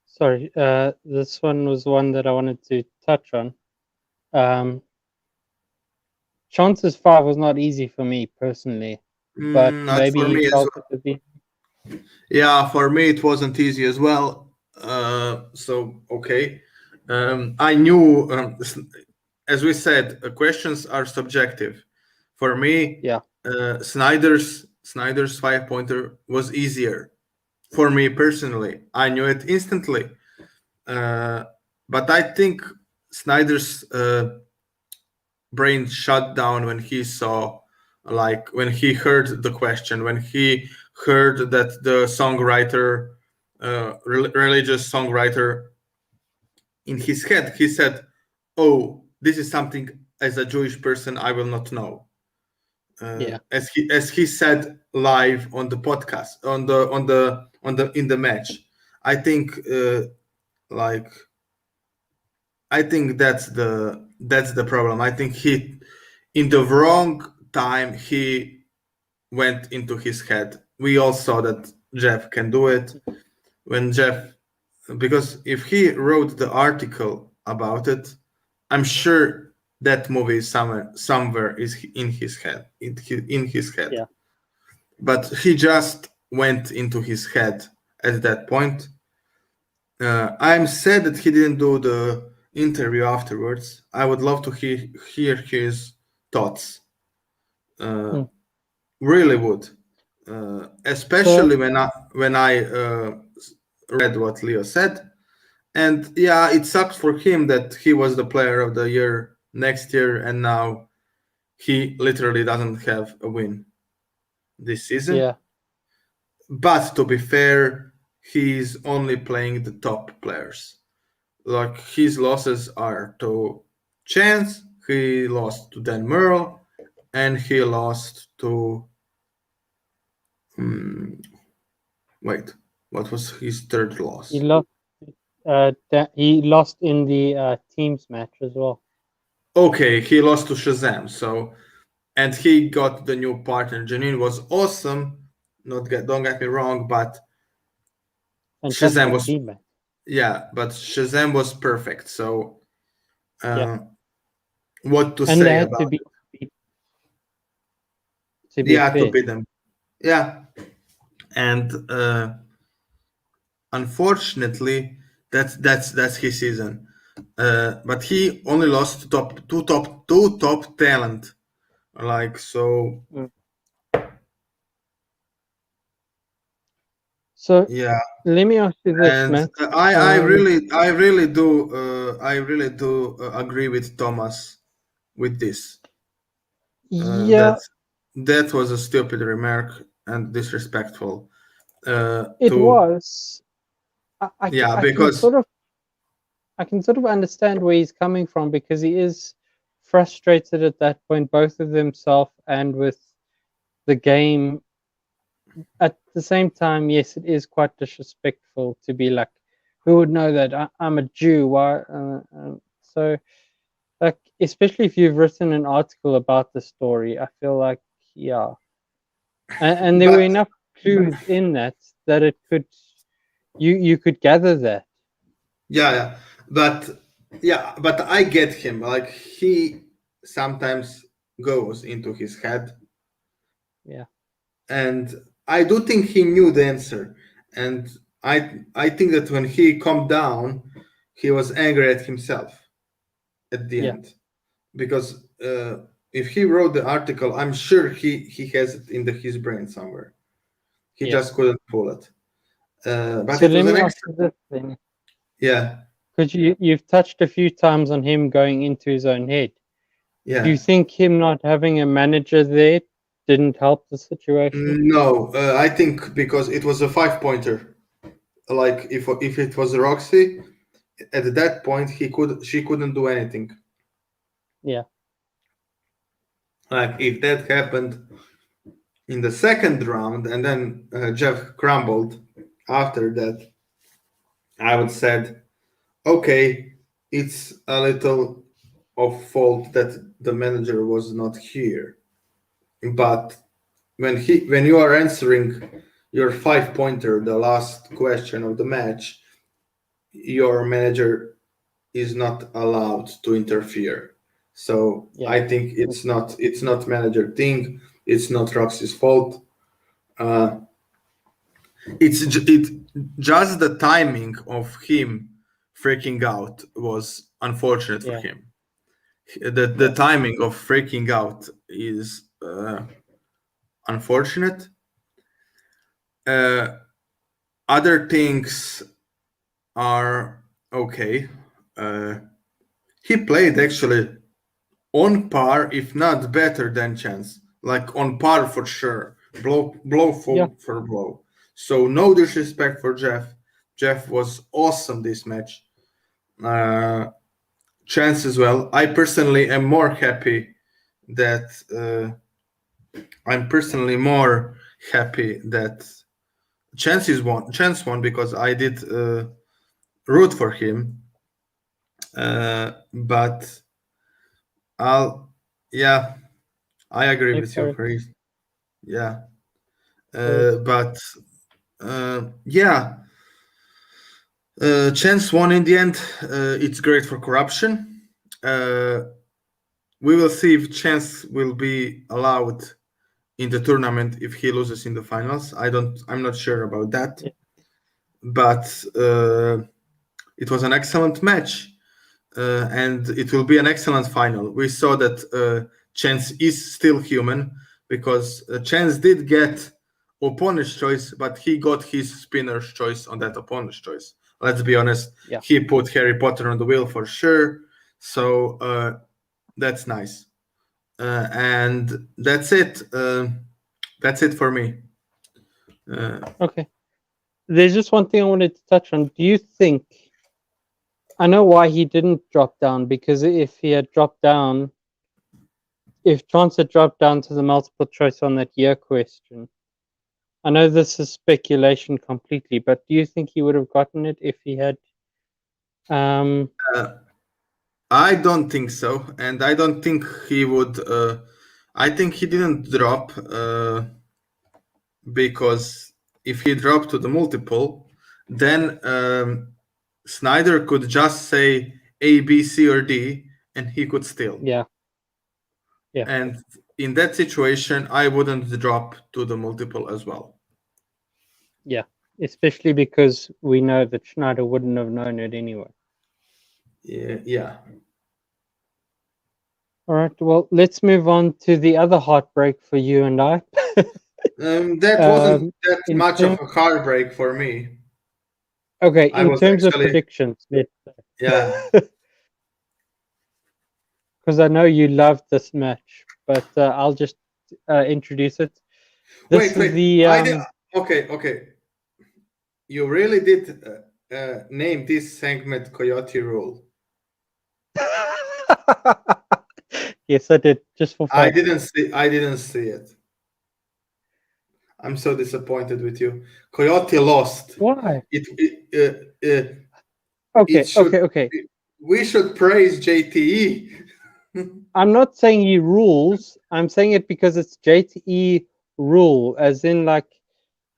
sorry. This one was one that I wanted to touch on. Um, Chances 5 was not easy for me personally, but not maybe for you me as felt it well. would be. Yeah, for me it wasn't easy as well. So okay, I knew, as we said, questions are subjective. For me, Yeah. Snyder's 5 pointer was easier. For me personally, I knew it instantly. Uh, but I think Snyder's brain shut down when he saw, like, when he heard the question, when he heard that the songwriter, religious songwriter, in his head, he said, "Oh, this is something as a Jewish person I will not know." Yeah. As he said live on the podcast, on the in the match. I think like I think that's the problem. I think he, in the wrong time, he went into his head. We all saw that Jeff can do it. When Jeff, because if he wrote the article about it, I'm sure that movie is somewhere is in his head, in his head. Yeah. But he just went into his head at that point. I'm sad that he didn't do the interview afterwards. I would love to hear his thoughts. Uh, Mm. really would, So especially when I read what Leo said. And yeah, it sucks for him that he was the player of the year next year, and now he literally doesn't have a win this season. yeah. But to be fair, he's only playing the top players. Like his losses are to Chance, he lost to Dan Merle, and he lost to. Hmm, wait, what was his third He loss? lost. He lost in the teams match as well. Okay, he lost to Shazam. So, and he got the new partner. Janine was awesome. Don't get me wrong, but Shazam Fantastic was, teammate. yeah, but Shazam was perfect. So, Yeah. uh, what to And they say had to about be it? to be Yeah, to fair. beat them. Yeah, and unfortunately, that's his season. But he only lost to two top talent. Like so, Mm. So yeah. let me ask you this, And Matt. Um, I really do agree with Thomas with this. That yeah, that was a stupid remark and disrespectful. it To was. Yeah, I can because sort of understand where he's coming from because he is frustrated at that point, both with himself and with the game. At the same time, yes, it is quite disrespectful to be like, who would know that I'm a Jew? Why? So, like, especially if you've written an article about the story, I feel like, yeah, and there were but enough clues in that that it could you could gather that. yeah, yeah, but I get him. Like he sometimes goes into his head, Yeah, and I do think he knew the answer. And I think that when he calmed down, he was angry at himself. at the Yeah. end, because if he wrote the article, I'm sure he has it in his brain somewhere. He Yeah. just couldn't pull it. But So it let was me an ask extra. you this then. Yeah, Because you've touched a few times on him going into his own head. Do you yeah. think him not having a manager there didn't help the situation? No, I think because it was a 5 pointer. Like if it was Roxy, at that point she couldn't do anything. Yeah. Like if that happened in the second round and then Jeff crumbled after that, I would said, okay, it's a little of fault that the manager was not here. But when you are answering your 5 pointer, the last question of the match, your manager is not allowed to interfere. So Yeah. I think it's not manager thing. It's not Roxy's fault. Uh, it just the timing of him freaking out was unfortunate for Yeah. him. The Yeah. timing of freaking out is unfortunate. Uh, Other things are okay. Uh, he played actually on par, if not better than Chance. Like on par for sure. Blow Yeah. for blow. So no disrespect for Jeff. Jeff was awesome this match. Uh, Chance as well. I personally am more happy that I'm personally more happy that Chance won because I did root for him. But I'll yeah, I agree Hey, with you, Paris. Chris. Yeah. Paris. But yeah, Chance won in the end. It's great for corruption. Uh, we will see if Chance will be allowed in the tournament if he loses in the finals. I'm not sure about that. Yeah. But it was an excellent match. And it will be an excellent final. We saw that Chance is still human because Chance did get opponent's choice, but he got his spinner's choice on that opponent's choice. Let's be honest, Yeah. he put Harry Potter on the wheel for sure. So that's nice. And that's it. That's it for me. Okay. There's just one thing I wanted to touch on. Do you think I know why he didn't drop down? Because if he had dropped down, if Chance had dropped down to the multiple choice on that year question, I know this is speculation completely, but do you think he would have gotten it if he had? Um, I don't think so, and I don't think he would. I think he didn't drop because if he dropped to the multiple, then Snyder could just say A, B, C, or D, and he could steal. yeah, yeah, And in that situation, I wouldn't drop to the multiple as well. yeah. Especially because we know that Schneider wouldn't have known it anyway. Yeah, yeah. All right. Well, let's move on to the other heartbreak for you and I. That wasn't that In much of term, a heartbreak for me. okay, I in was terms of actually, predictions, yeah. because I know you loved this match, but I'll just introduce it. This Wait, is wait. the I did. Okay, okay. You really did name this segment Coyote Rule. yes, I did just for I fun. didn't see. I didn't see it. I'm so disappointed with you. Coyote lost. Why? It Okay, should. okay, okay. We should praise JTE. I'm not saying he rules. I'm saying it because it's JTE rule, as in like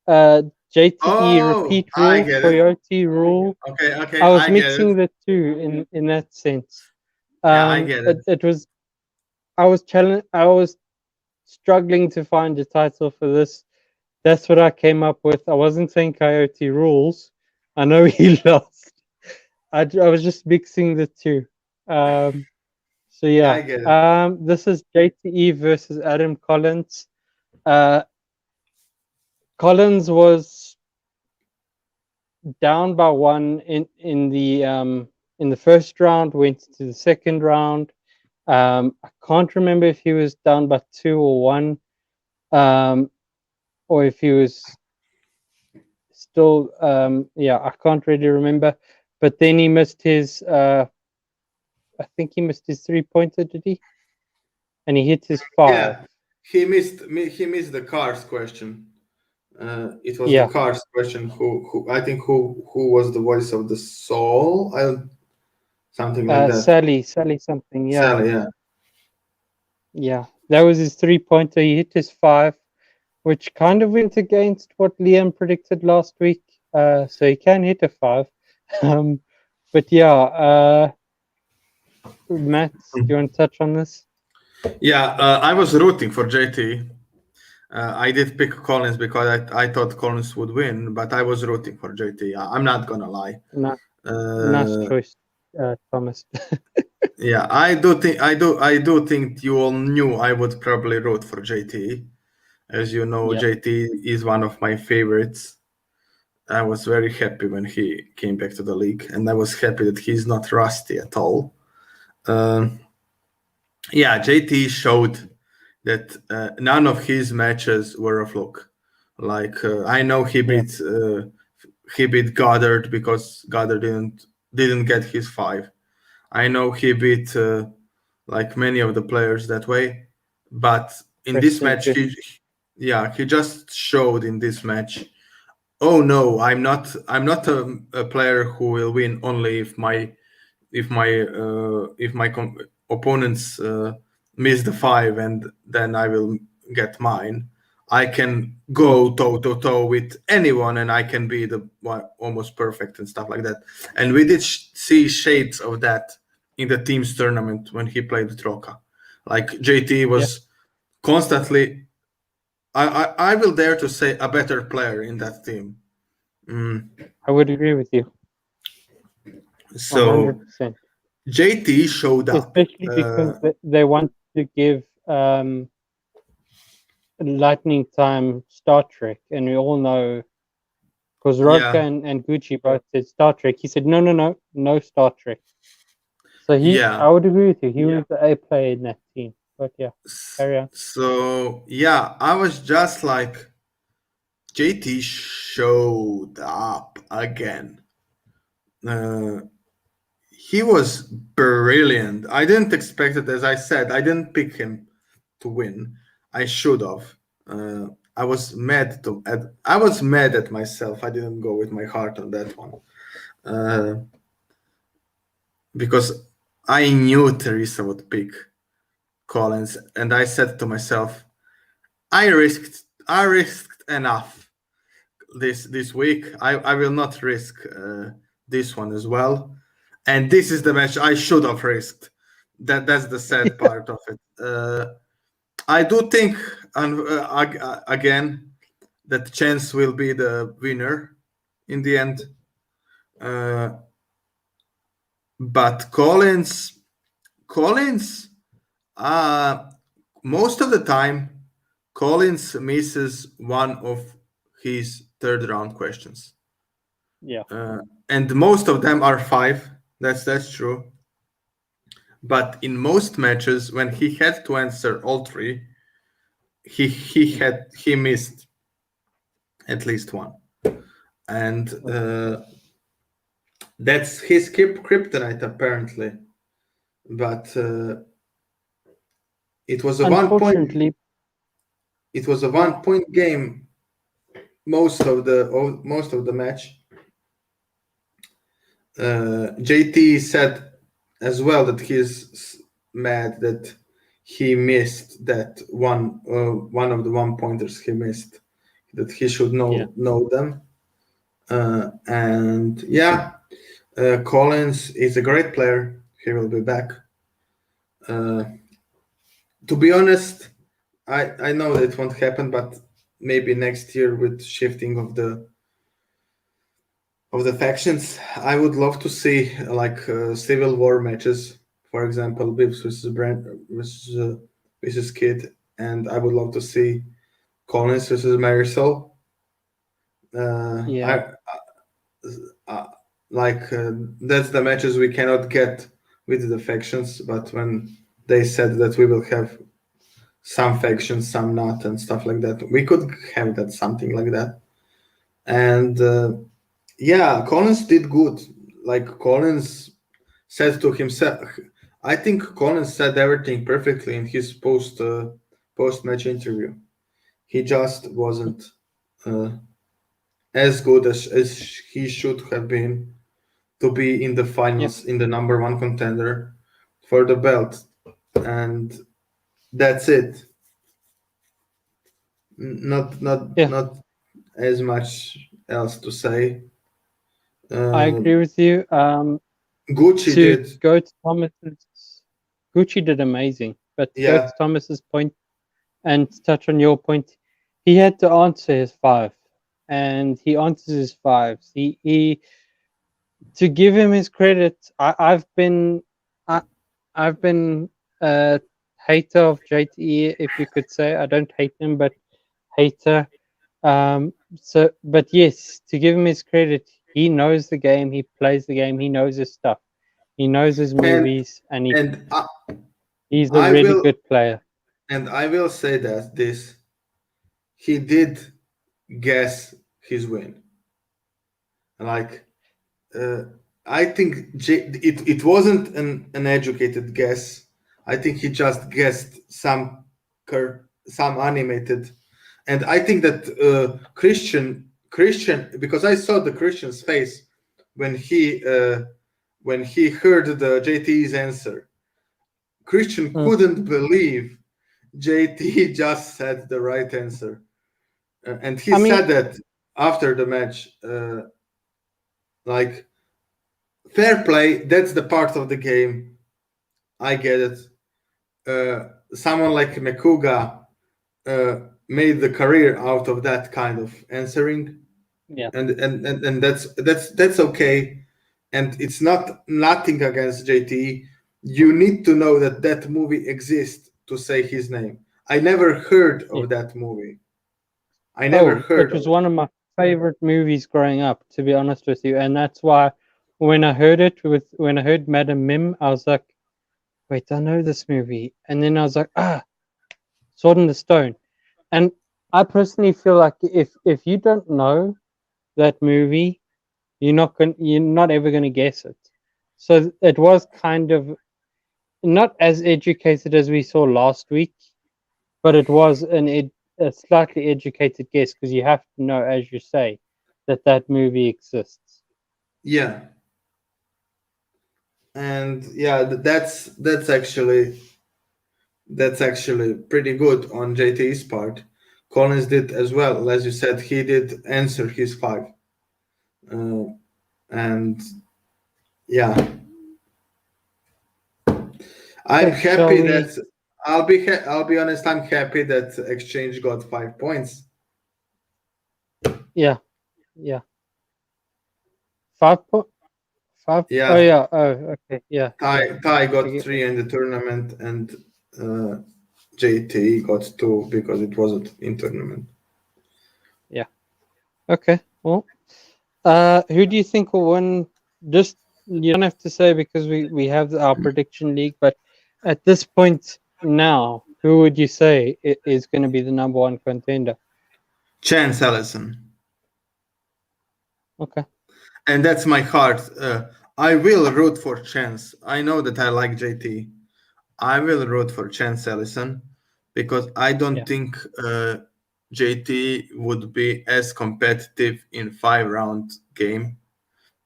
JTE Oh, repeat I rule, get it. Coyote rule. Okay, okay, I was I get it. mixing the two in that sense. Yeah, I get it. It was I was struggling to find a title for this. That's what I came up with. I wasn't saying Coyote rules. I know he lost. I was just mixing the two. So I yeah, get it. this is JTE versus Adam Collins. Uh, Collins was down by one in the first round, went to the second round. I can't remember if he was down by 2 or 1, um, or if he was still. Yeah, I can't really remember. But then he missed his. I think he missed his 3 pointer, did he? And he hit his five. Yeah, he missed the cars question. It was the Yeah, cars question. Who I think who was the voice of the soul? Something like that. Sally something. Yeah, Sally. Yeah. yeah. That was his 3 pointer. He hit his five, which kind of went against what Liam predicted last week. So he can hit a five. Um, but yeah, Matt, do you want to touch on this? Yeah, I was rooting for JT. I did pick Collins because I thought Collins would win, but I was rooting for JT. I'm not gonna lie. Nice, nice Uh, choice, Thomas. yeah, I do think you all knew I would probably root for JT. As you know, Yeah, JT is one of my favorites. I was very happy when he came back to the league, and I was happy that he's not rusty at all. Um, yeah, JT showed that none of his matches were a fluke. Like I know yeah, he beat Goddard because Goddard didn't get his five. I know he beat like many of the players that way, but in this Preston match too. he just showed in this match. Oh no, I'm not a player who will win only if my opponents miss the five and then I will get mine. I can Yeah, go toe to toe with anyone and I can be the one almost perfect and stuff like that. And we did see shades of that in the team's tournament when he played Troka. Like JT yeah. was constantly, I will dare to say, a better player in that team. Mm. I would agree with you So 100%. JT showed up. Especially because they want to give Lightning Time Star Trek, and we all know because Rodka Yeah, and Gucci both said Star Trek. He said no Star Trek. So yeah. I would agree with you. He was the A player in that team. But yeah, carry on. So yeah, I was just like, JT showed up again. Uh, he was brilliant. I didn't expect it. As I said, I didn't pick him to win. I should have. I was mad at myself. I didn't go with my heart on that one because I knew Teresa would pick Collins, and I said to myself, I risked enough this week. I will not risk this one as well. And this is the match I should have risked. That's the sad part of it. I do think, again, that Chance will be the winner in the end. Uh, but Collins, uh, most of the time, Collins misses one of his third round questions, Yeah, and most of them are five. That's true. But in most matches, when he had to answer all three, he missed at least one, and that's his kryptonite apparently. But it was a 1 point. unfortunately, It was a uh, 1 point game most of the match. JT said as well that he's mad that he missed that one of the 1 pointers he missed, that he should yeah, know them. And yeah, Collins is a great player. He will be back. Uh, to be honest, I know that it won't happen, but maybe next year with shifting of the factions, I would love to see like civil war matches For example, Bibbs versus versus Kid, and I would love to see Collins versus Marisol. Yeah, I uh, like that's the matches we cannot get with the factions, but when they said that we will have some factions, some not, and stuff like that, we could have that something like that. And yeah, Collins did good. Like Collins said to himself, I think Collins said everything perfectly in his post match interview. He just wasn't uh, as good as he should have been to be in the yeah, finals in the number one contender for the belt, and that's it. yeah. Not as much else to say. I Uh, agree with you. Gucci To did, go to Thomas's, Gucci did amazing, but to go yeah, to Thomas's point and to touch on your point, he had to answer his five, and he answers his fives. He to give him his credit. I, I've been a hater of JTE, if you could say. I don't hate him, but hater. But yes, to give him his credit, he knows the game. He plays the game. He knows his stuff. He knows his and movies, and and he's a I really will good player. I will say that this he did guess his win. Like uh, I think it wasn't an educated guess. I think he just guessed some animated, and I think that Christian, because I saw the Christian's face when he heard the JT's answer. Christian Mm. couldn't believe JT just said the right answer. And he I mean, said that after the match, like fair play. That's the part of the game. I get it. Someone like Mekuga made the career out of that kind of answering, yeah, and that's okay. And it's not nothing against JT. You need to know that that movie exists to say his name. I never heard yeah. of that movie. I never Oh, it heard of was it. one of my favorite movies growing up, to be honest with you, and that's why when I heard Madam Mim, I was like, wait, I know this movie, and then I was like, Sword in the Stone, and I personally feel like if you don't know that movie, you're not ever gonna guess it. So it was kind of not as educated as we saw last week, but it was a slightly educated guess because you have to know, as you say, that that movie exists. Yeah, and yeah, that's actually pretty good on JT's part. Collins did as well, as you said. He did answer his five, uh, and yeah, I'm Okay, shall happy we? that I'll be honest. I'm happy that Exchange got 5 points. Yeah, yeah. 5 point. Five. Oh Yeah, yeah. Oh, okay. Yeah, yeah. Ty I got get, three in the tournament, and uh, JT got two because it wasn't in tournament. yeah. Okay. Well, who do you think will win? Just you don't have to say because we have our prediction league, but at this point now, who would you say is going to be the number one contender? Chance Allison, Okay. and that's my heart. I will root for Chance. I know that I like JT. I will root for Chance Ellison because I don't Yeah. think JT would be as competitive in 5 round game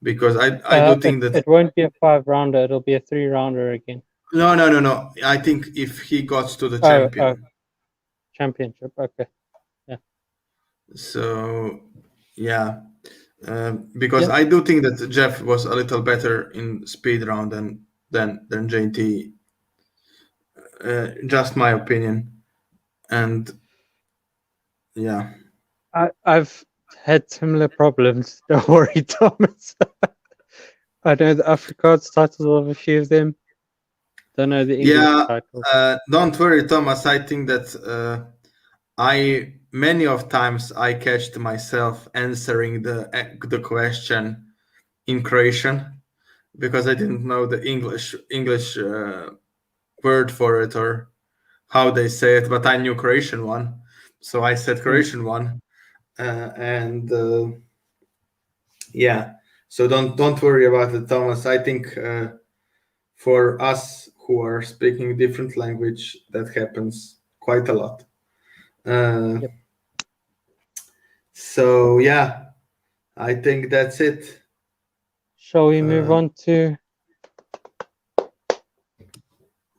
because I do It think that it won't be a 5 rounder. It'll be a 3 rounder again. no. I think if he got to the Oh, champion, championship. Okay. Yeah. so yeah, because Yeah. I do think that Jeff was a little better in speed round than JT. Just my opinion, and yeah. I've had similar problems. Don't worry, Thomas. I know the Afrikaans titles of a few of them. Don't know the English Yeah, title. don't worry, Thomas. I think that I many of times I catched myself answering the question in Croatian because I didn't know the English word for it or how they say it, but I knew Croatian one, so I said Hmm. Croatian one, and yeah. So don't worry about it, Thomas. I think for us who are speaking different language, that happens quite a lot. Uh, Yep. so yeah, I think that's it. Shall we move Uh, on to?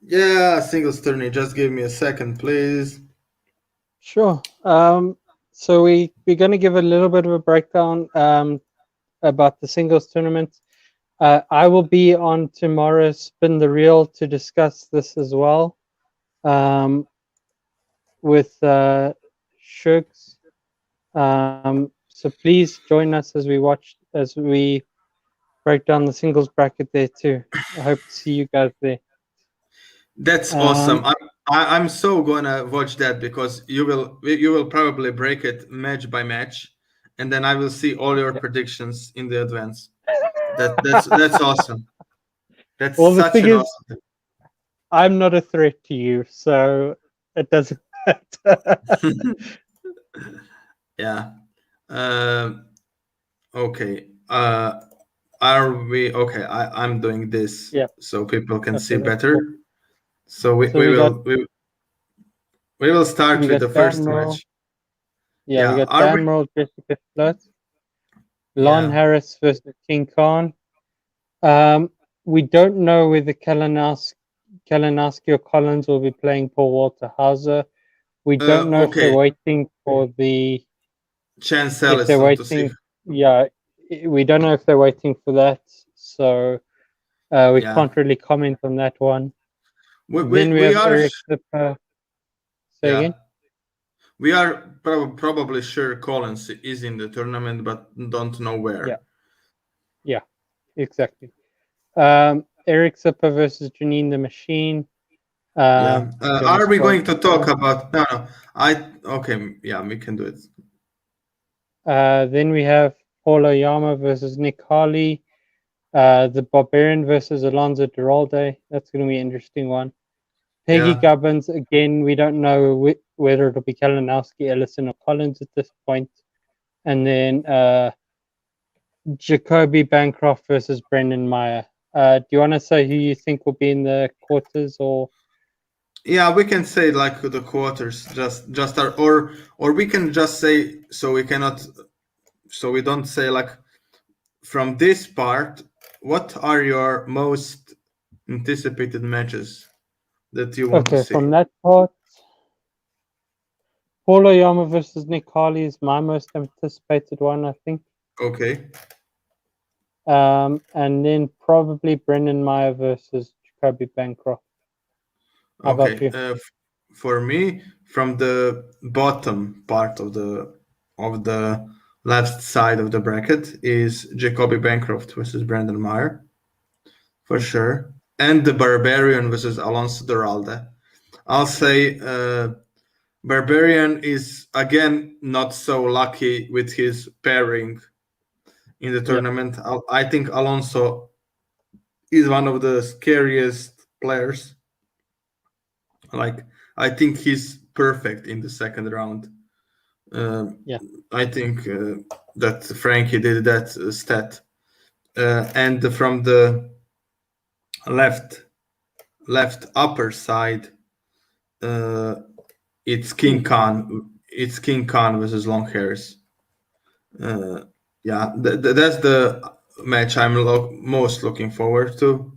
yeah, singles tourney. Just give me a second, please. Sure. So we're going to give a little bit of a breakdown about the singles tournament. I will be on tomorrow's Spin the Reel to discuss this as well, with Shugs. So please join us as we break down the singles bracket there too. I hope to see you guys there. That's awesome. Um, I'm so gonna watch that because you will probably break it match by match, and then I will see all your yeah. predictions in the advance. That's awesome. That's Well, the such thing an is, awesome I'm not a threat to you, so it doesn't matter. thing. Yeah. Um okay. Are we okay? I'm doing this Yeah. so people can see Okay, that's cool. better. So we, So we will we will start we with got the Dan first Merle. match. Yeah, we Yeah. got Are we? Dan Merle, Jessica Flirt, Lon Yeah. Harris versus King Khan. Um, we don't know whether Kalinowski or Collins will be playing Paul Walter Hauser. We don't know if they're Okay. waiting for the Chance if they're Ellison to see. waiting. Yeah, we don't know if they're waiting for that. So we Yeah. can't really comment on that one. We, we, Then we we have are Eric Zipper. Say yeah, again. we are probably sure Collins is in the tournament, but don't know Yeah, where. yeah, exactly. Eric Zipper versus Janine the Machine. Yeah. Gonna Are we start going to that talk one. about? No, no. I okay. Yeah, we can do it. Then we have Paul Oyama versus Nick Harley. The Barbarian versus Alonso Duralde. That's going to be an interesting one. Peggy Yeah. Gubbins, again, we don't know whether it'll be Kalinowski, Ellison, or Collins at this point. And then Jacoby Bancroft versus Brendan Meyer. Do you want to say who you think will be in the quarters or? Yeah, we can say like the quarters, just are, or we can just say so we cannot, so we don't say like from this part. What are your most anticipated matches that you want to Okay, see? from that part, Paul Oyama versus Nick Harley is my most anticipated one, I think. Okay. And then probably Brendan Meyer versus Jacoby Bancroft. How about Okay. you? For me, from the bottom part of the left side of the bracket is Jacoby Bancroft versus Brandon Meyer for Hmm. sure, and the Barbarian versus Alonso Duralde. I'll say Barbarian is again not so lucky with his pairing in the Yep. tournament. I think Alonso is one of the scariest players. Like I think he's perfect in the second round. Um Yeah. I think that Frankie did that stat. And from the left left upper side, uh, it's King Hmm. Khan. It's King Khan versus Long Harris. Uh, yeah, that's the match I'm most looking forward to.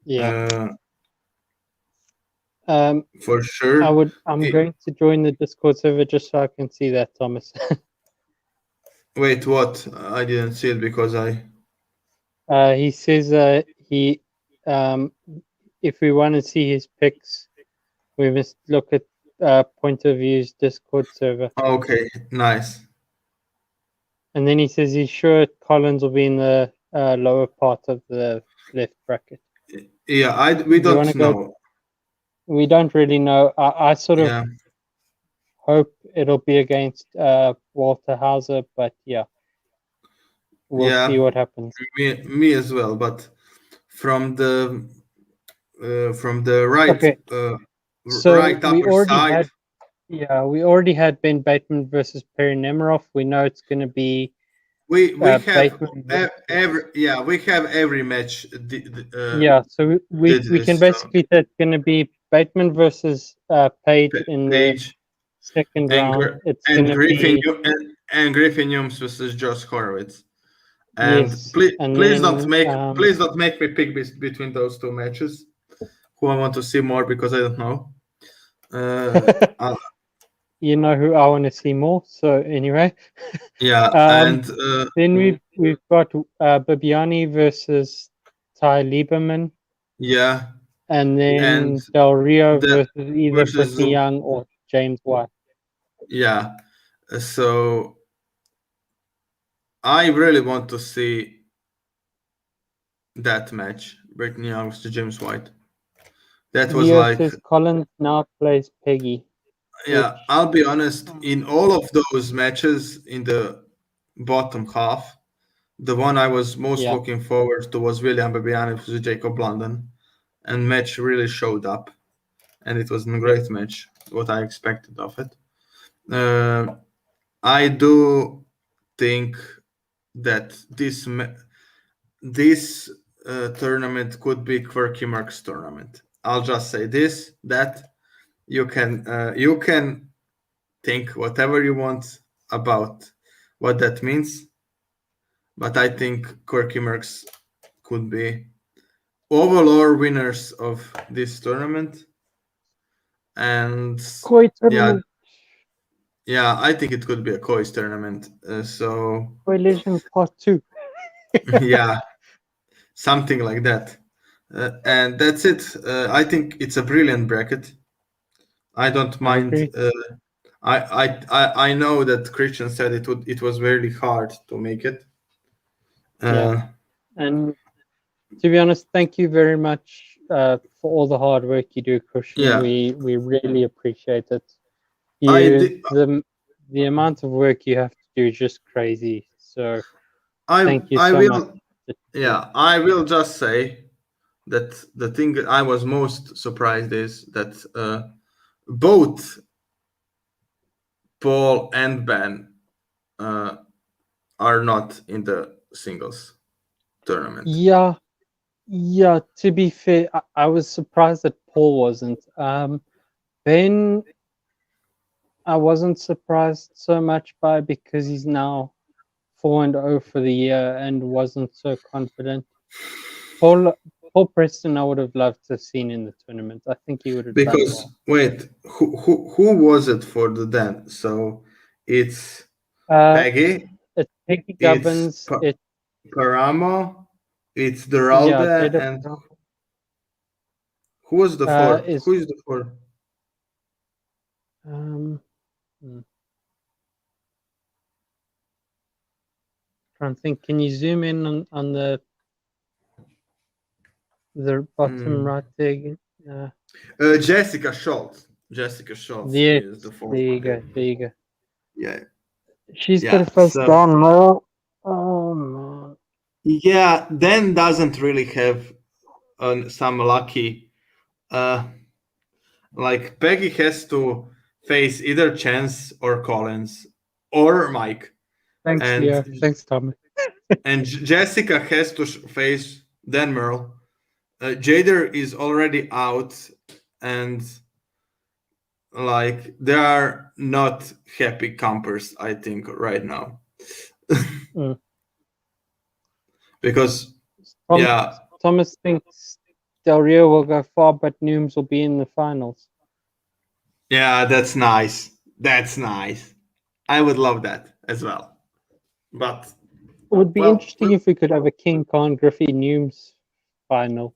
Yeah. Uh, Um, for sure. I'm It, going to join the Discord server just so I can see that, Thomas. wait, what? I didn't see it because I. He says he um, if we want to see his picks, we must look at Point of View's Discord server. Okay, nice. And then he says he's sure Collins will be in the lower part of the left bracket. Yeah, we Do you want don't to go? know. We don't really know. I sort of Yeah, hope it'll be against Walter Hauser, but yeah, we'll see yeah, what happens. me as well. But from the right Okay, so right we upper already side, had, yeah, we already had Ben Bateman versus Perry Nemiroff. We know it's going to be we have Bateman versus. we have every match Yeah, so did we can this. basically say it's going to be Bateman versus Page in the Page second round. It's going And to be And Griffin Humes versus Josh Horowitz. And yes, and then please don't make me pick between those two matches. Who I want to see more because I don't know. Uh, you know who I want to see more. So anyway, yeah, um, and then we've got Bibiani versus Ty Lieberman, yeah, and and then Del Rio the versus either versus Brittany Young or James White. yeah. So I really want to see that match, Brittany Young versus James White. That was Leo like says Collins now plays Peggy, yeah. which I'll be honest. In um, all of those matches in the bottom half, the one I was most yeah, looking forward to was William Bibiani versus Jacob London, and match really showed up, and it was a yeah. great match. What I expected of it. Uh, I do think that this tournament could be Quirky Merck's tournament. I'll just say this: that you can think whatever you want about what that means, but I think Quirky Merck's could be overall winners of this tournament. And Koi yeah, tournament, I think it could be a Koi's tournament. So Koi Legends Part 2. yeah, something like that. And that's it. I think it's a brilliant bracket. I don't I mind. agree. I know that Christian said it was very hard to make it. Yeah. Uh, And to be honest, thank you very much for all the hard work you do, Christian. yeah, We really appreciate it. I You di- the amount of work you have to do is just crazy. So thank you I so much. will I will just say that the thing I was most surprised is that both Paul and Ben uh, are not in the singles tournament Yeah, yeah. To be fair, I was surprised that Paul wasn't. Ben, I wasn't surprised so much by because he's now 4-0 for the year and wasn't so confident. Paul Paul Preston, I would have loved to have seen in the tournament. I think he would have done because well. wait, who was it for the then? So it's Uh, Peggy, it's Peggy it's Gubbins. It's Paramo, it's yeah, Duralde, Jada. and who was the fourth? Is Who is the fourth? um. hmm, Trying to think. Can you zoom in on the bottom Hmm. right there again? Uh, Jessica Schultz. Jessica Schultz yes, is the there fourth. you go. There you go. Yeah, She's got to yeah. face So down more. Oh man. yeah, Dan doesn't really have some lucky. Uh, like Peggy has to face either Chance or Collins or Mike, Thanks, and Leo. Thanks, Tommy. Jessica has to face Dan Merle. Jader is already out, and like they are not happy campers. I think right now Mm. because Thomas yeah, Thomas thinks Del Rio will go far, but Nooms will be in the finals. yeah, that's nice. That's nice. I would love that as well. But It would be well, interesting if we could have a King Khan Griffey Nooms final.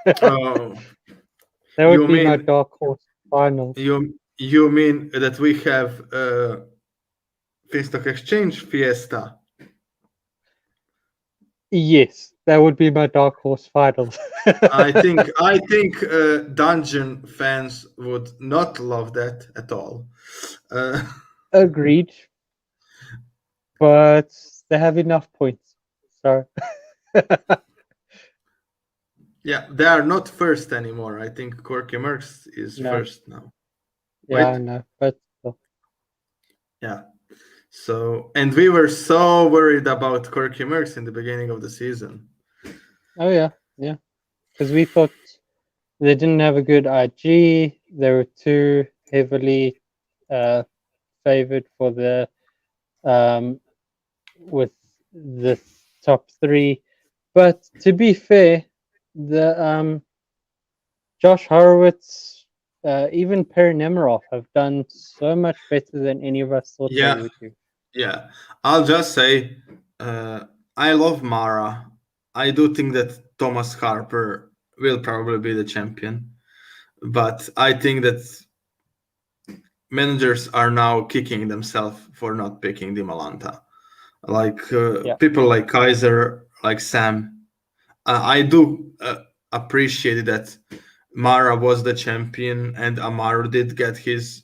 That uh, would you be my mean dark horse finals. you mean that we have Finstock Exchange Fiesta? Yes, that would be my dark horse finals. I think Dungeon fans would not love that at all. Uh, Agreed, but they have enough points. So yeah, they are not first anymore. I think Corky Merckx is no, first now. yeah, I Wait, know, but still. yeah. So, and we were so worried about Corky Merckx in the beginning of the season. Oh yeah, yeah, because we thought they didn't have a good IG. They were too heavily uh, favored for the um, with the top three. But to be fair, the Josh Horowitz, even Perry Nemiroff have done so much better than any of us thought they Yeah, would do. yeah. I'll just say, uh, I love Mara. I do think that Thomas Harper will probably be the champion, but I think that managers are now kicking themselves for not picking Di Malanta. Like Yeah, people like Kaiser, like Sam. I do appreciate that Mara was the champion and Amaru did get his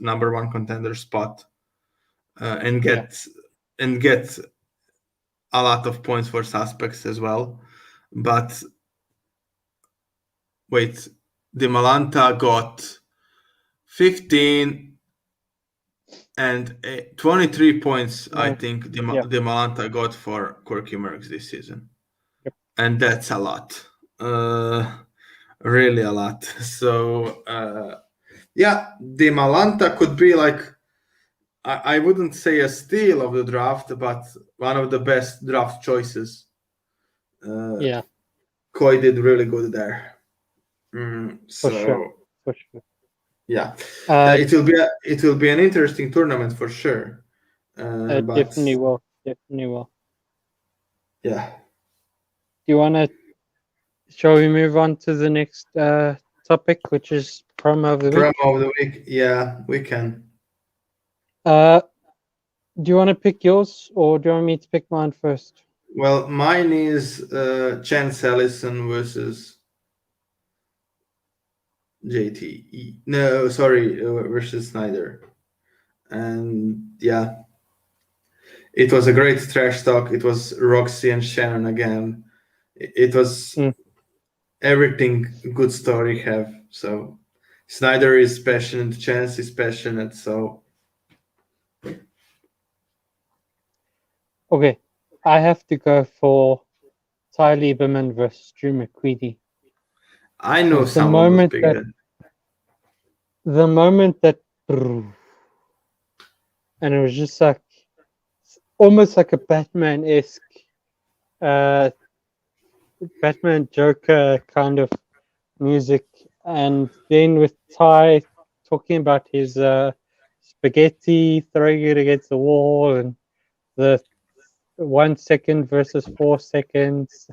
number one contender spot and yeah, get a lot of points for suspects as well. But wait, Di Malanta got 15 and 23 points. I no, think yeah, Di Malanta got for Corky Merckx this season, yep, and that's a lot. Really a lot. So yeah, Di Malanta could be like I wouldn't say a steal of the draft, but one of the best draft choices. Uh, yeah, Koi did really good there. for sure, So for sure. yeah, Uh, it will be an interesting tournament for sure. But definitely will, definitely will. yeah, Do you want to? Shall we move on to the next topic, which is promo of the promo week? of the week. Yeah, we can. Uh, do you want to pick yours, or do you want me to pick mine first? Well, mine is Chance Ellison versus JTE. No, sorry, versus Snyder. And yeah, it was a great trash talk. It was Roxy and Shannon again. It was Mm, everything good story have. So Snyder is passionate, Chance is passionate. So okay, I have to go for Ty Lieberman versus Drew McQueedy. I know The someone would moment pick that that. the moment that and it was just like almost like a Batman esque uh Batman Joker kind of music, and then with Ty talking about his spaghetti, throwing it against the wall, and the 1 second versus 4 seconds.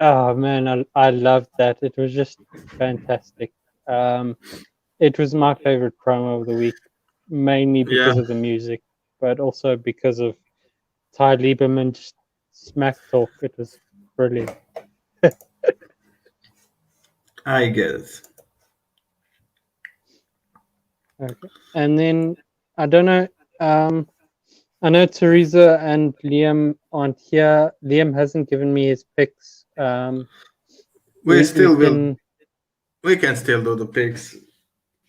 Oh man, I loved that. It was just fantastic. Um, it was my favorite promo of the week, mainly Yeah, because of the music, but also because of Ty Lieberman just smack talk. It was brilliant. I get it. Okay, and then I don't know. Um, I know Teresa and Liam aren't here. Liam hasn't given me his picks. We We still will. can, We can still do the picks.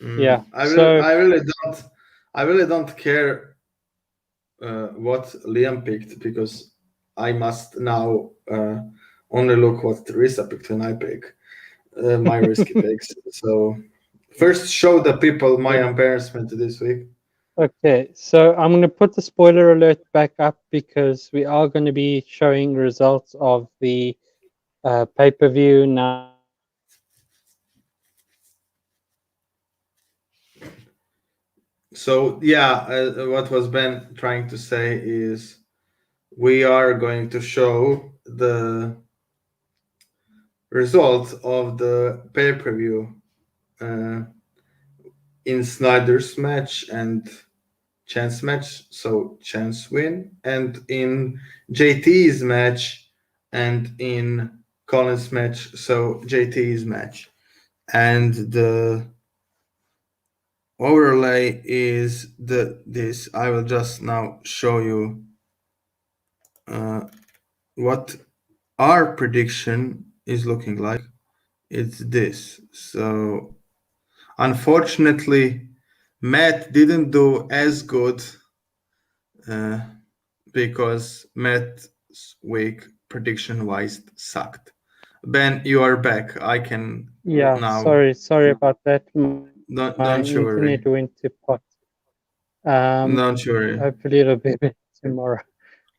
yeah. I really, So I really don't. I really don't care what Liam picked because I must now only look what Teresa picked when I pick my risky picks. So first, show the people my yeah. embarrassment this week. Okay, so I'm going to put the spoiler alert back up because we are going to be showing results of the pay per view now. So yeah, what was Ben trying to say is we are going to show the result of the pay-per-view uh, in Snyder's match and chance match, so chance win, and in JT's match and in Colin's match, so JT's match. And the overlay is this. I will just now show you what our prediction is looking like. It's this. So unfortunately, Matt didn't do as good uh, because Matt's week prediction wise sucked. Ben, you are back. I can Yeah, now. sorry about that. My internet Don't went to worry. pot. Um, Don't worry. Hopefully it'll be better tomorrow.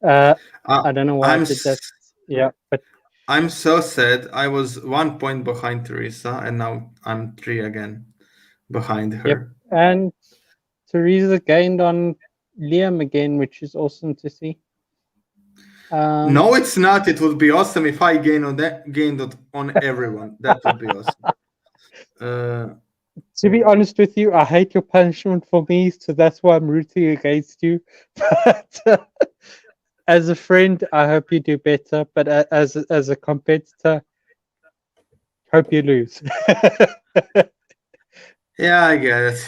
Uh, Uh, I don't know why I'm it did that. Yeah, but I'm so sad. I was 1 point behind Teresa, and now I'm three again behind yep. her. And Teresa gained on Liam again, which is awesome to see. No, it's not. It would be awesome if I gained on everyone. That would be awesome. Uh, To be honest with you, I hate your punishment for me, so that's why I'm rooting against you. But as a friend, I hope you do better. But as a competitor, hope you lose. yeah, I get it.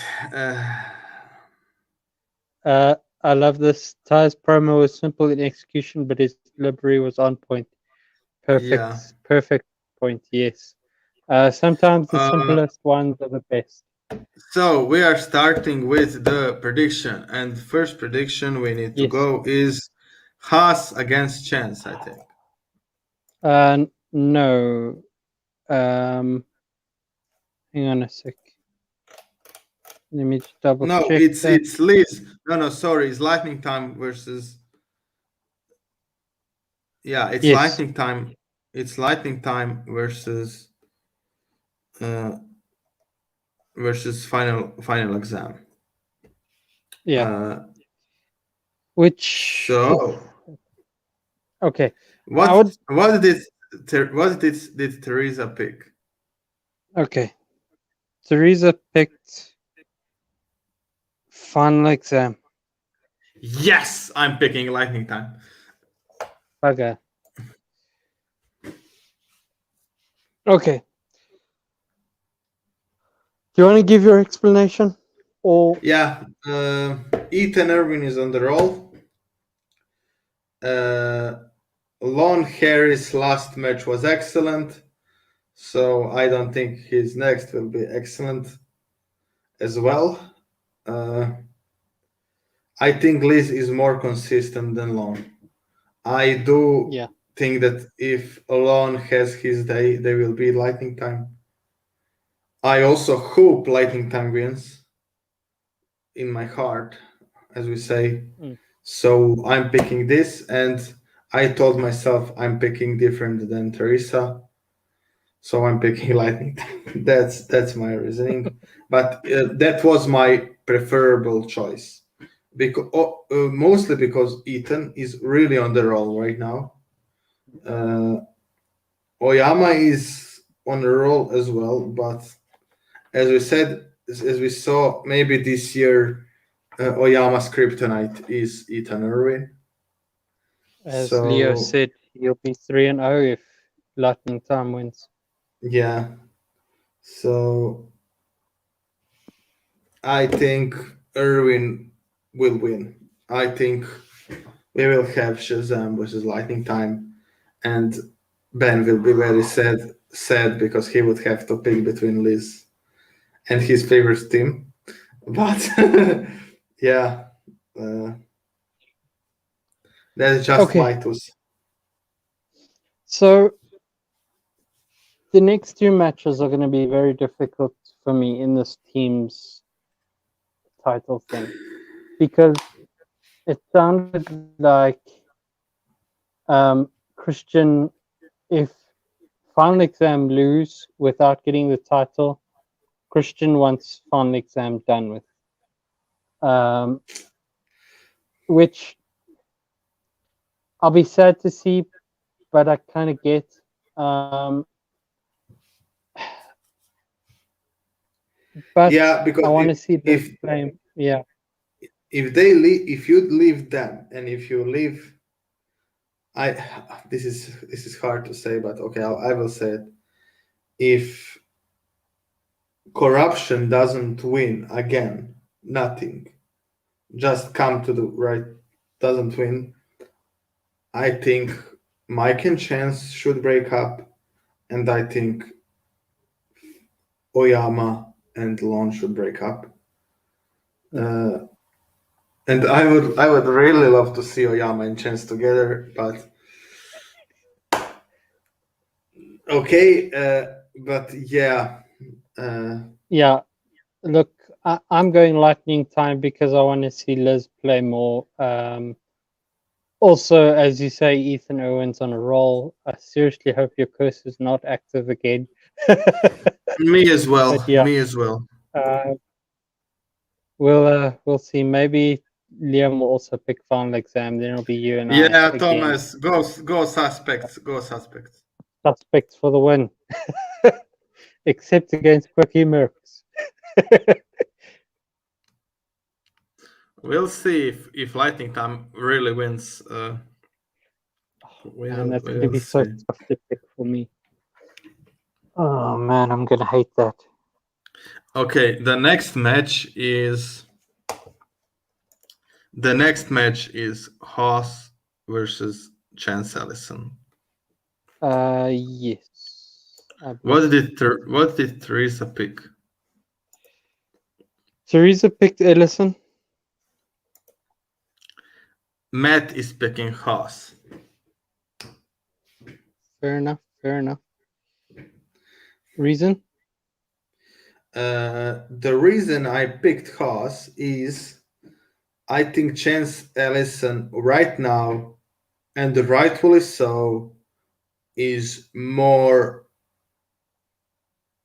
I love this. Ty's promo was simple in execution, but his delivery was on point. Yeah. Perfect point. Yes. Sometimes the Uh, simplest ones are the best. so we are starting with the prediction, and first prediction we need to Yes. go is Haas against Chance. I think. No. Um, Hang on a sec. Let me just double No, check that. it's Liz. No, sorry, it's Lightning Time versus. Yeah, it's Yes. Lightning Time. It's Lightning Time uh, versus final exam. Yeah. Uh, Which. so Okay. I what would. what did Teresa pick? Okay. Teresa picked final exam. Yes, I'm picking Lightning Time. Bugger. Okay. Do you want to give your explanation? Or. Yeah, Ethan Irvin is on the roll. Uh, Lon Harris' last match was excellent, so I don't think his next will be excellent as well. Uh, I think Liz is more consistent than Lon. I do Yeah. think that if Lon has his day, there will be Lightning Time. I also hope Lightning Time wins in my heart, as we say. Mm. So I'm picking this, and I told myself I'm picking different than Teresa. So I'm picking Lightning. That's my reasoning, but that was my preferable choice, because mostly because Ethan is really on the roll right now. Uh, Oyama is on the roll as well, but as we said, as we saw, maybe this year Oyama's kryptonite is Ethan Irwin. As Leo So said, he'll be 3-0 if Lightning Time wins. yeah, so I think Irwin will win. I think we will have Shazam versus Lightning Time, and Ben will be very sad because he would have to pick between Liz and his favorite team. But yeah, uh, that's just Okay. my twos. So the next two matches are going to be very difficult for me in this team's title thing because it sounded like Christian, if final exam lose without getting the title, Christian wants final exam done with, which I'll be sad to see, but I kind of get. But Yeah, I because want to see this if flame. Yeah. if you leave them, and if you leave, I this is hard to say, but okay, I will say it. If corruption doesn't win again, nothing, just come to the right, doesn't win, I think Mike and Chance should break up, and I think Oyama and Lon should break up. Yeah. Uh, and I would really love to see Oyama and Chance together, but okay, but yeah, uh, Yeah. Look, I'm going lightning time because I want to see Liz play more. Also, as you say, Ethan Owen's on a roll. I seriously hope your curse is not active again. me as But well, yeah, me as well. uh, we'll see. Maybe Liam will also pick final exam. Then it'll be you and I Yeah, again. Thomas, go suspects, go suspects. Suspects for the win, except against Quickie Mercs. We'll see if Lightning Time really wins. Man, that's going to We'll be so see. tough to pick for me. Oh man, I'm going to hate that. Okay, the next match is Haas versus Chance Ellison. Yes, I What believe. did Teresa pick? Teresa picked Ellison. Matt is picking Haas. Fair enough. Fair enough. Reason? The reason I picked Haas is I think Chance Ellison right now, and rightfully so, is more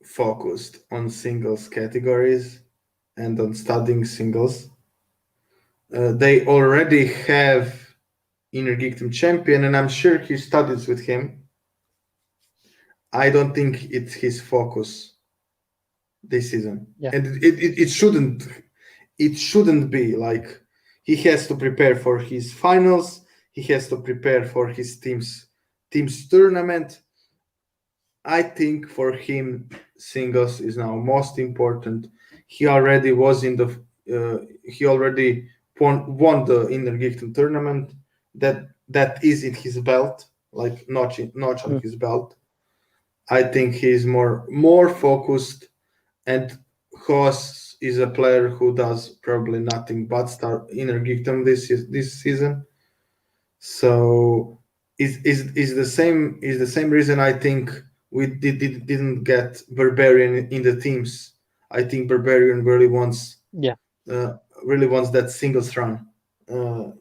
focused on singles categories and on studying singles. They already have Inner Geekdom champion, and I'm sure he studies with him. I don't think it's his focus this season, Yeah. and it shouldn't be like he has to prepare for his finals. He has to prepare for his team's tournament. I think for him, singles is now most important. He already was in the. He already won the Inner Geekdom tournament. That is in his belt, like notch on Mm. his belt. I think he's more focused, and Haas is a player who does probably nothing but start Inner Geekdom this season. So is the same reason I think we didn't get Barbarian in the teams. I think Barbarian Yeah. uh, really wants that singles run uh,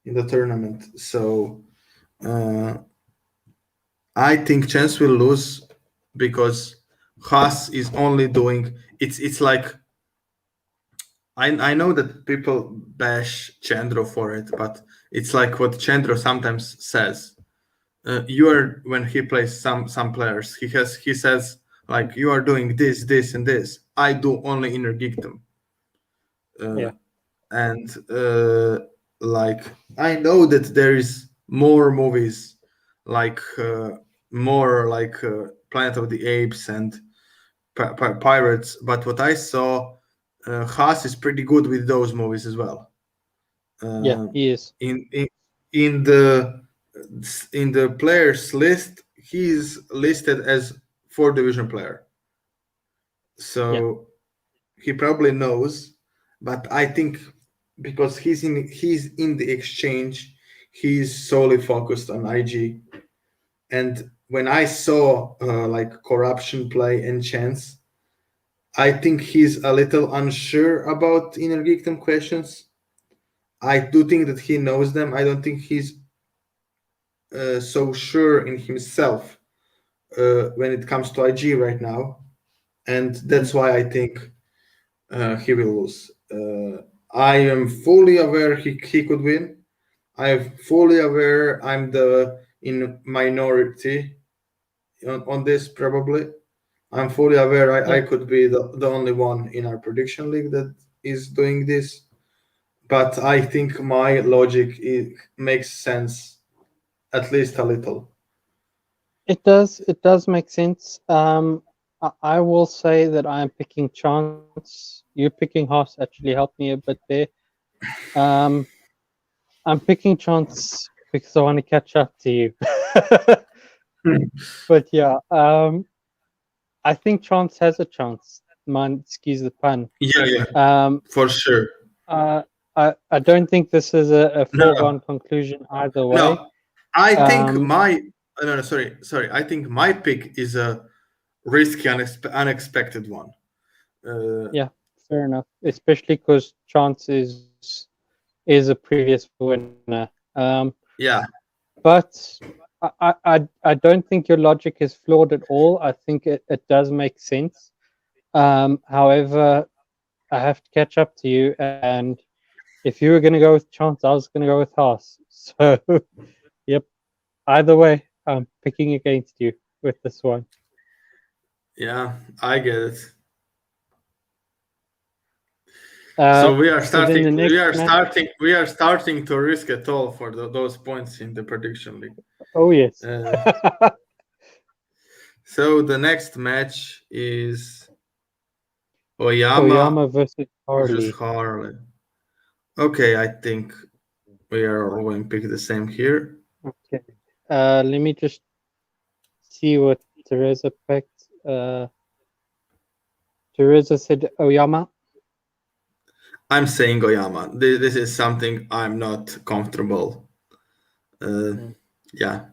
in the tournament. So uh, I think Chance will lose because Haas is only doing it's like I know that people bash Chandro for it, but it's like what Chandro sometimes says. You are when he plays some players, he says like you are doing this, and this. I do only Inner Geekdom, Yeah. and like I know that there is more movies like more like Planet of the Apes and Pirates, but what I saw, Haas is pretty good with those movies as well. Yeah. Uh, He is. in in in the in the players list, he's listed as 4 division player, Yeah. so he probably knows. But I think because he's in the exchange, he's solely focused on IG. And when I saw like corruption play and chance, I think he's a little unsure about Inner Geekdom questions. I do think that he knows them. I don't think he's so sure in himself when it comes to IG right now, and Mm. that's why I think he will lose. I am fully aware he could win. I am fully aware I'm the in minority on this probably. I'm fully aware I Yeah. could be the only one in our prediction league that is doing this. but I think my logic makes sense at least a little. It does. It does make sense. I will say that I am picking Chance. You picking Haas actually helped me a bit there. Um, I'm picking Chance because I want to catch up to you. But yeah, I think Chance has a chance. Man, excuse the pun. Yeah, yeah, Um, for sure. uh, I don't think this is a No, no, foregone conclusion either way. no. I think Um, my no, sorry. I think my pick is a risky, unexpected one. yeah, fair enough. Especially because Chance is a previous winner. Yeah, But I don't think your logic is flawed at all. I think it does make sense. However, I have to catch up to you, and if you were going to go with Chance, I was going to go with Haas. So, yep. Either way, I'm picking against you with this one. yeah, I get it. Uh, So we are so then starting. the We next are match. starting. We are starting to risk it all for those points in the prediction league. Oh yes. Uh, so the next match is Oyama Oyama versus versus Harley. Harley. Okay, I think we are all going to pick the same here. Okay. Let me just see what Teresa picked. Teresa said Oyama. I'm saying Oyama. This is something I'm not comfortable. Uh, Mm, yeah,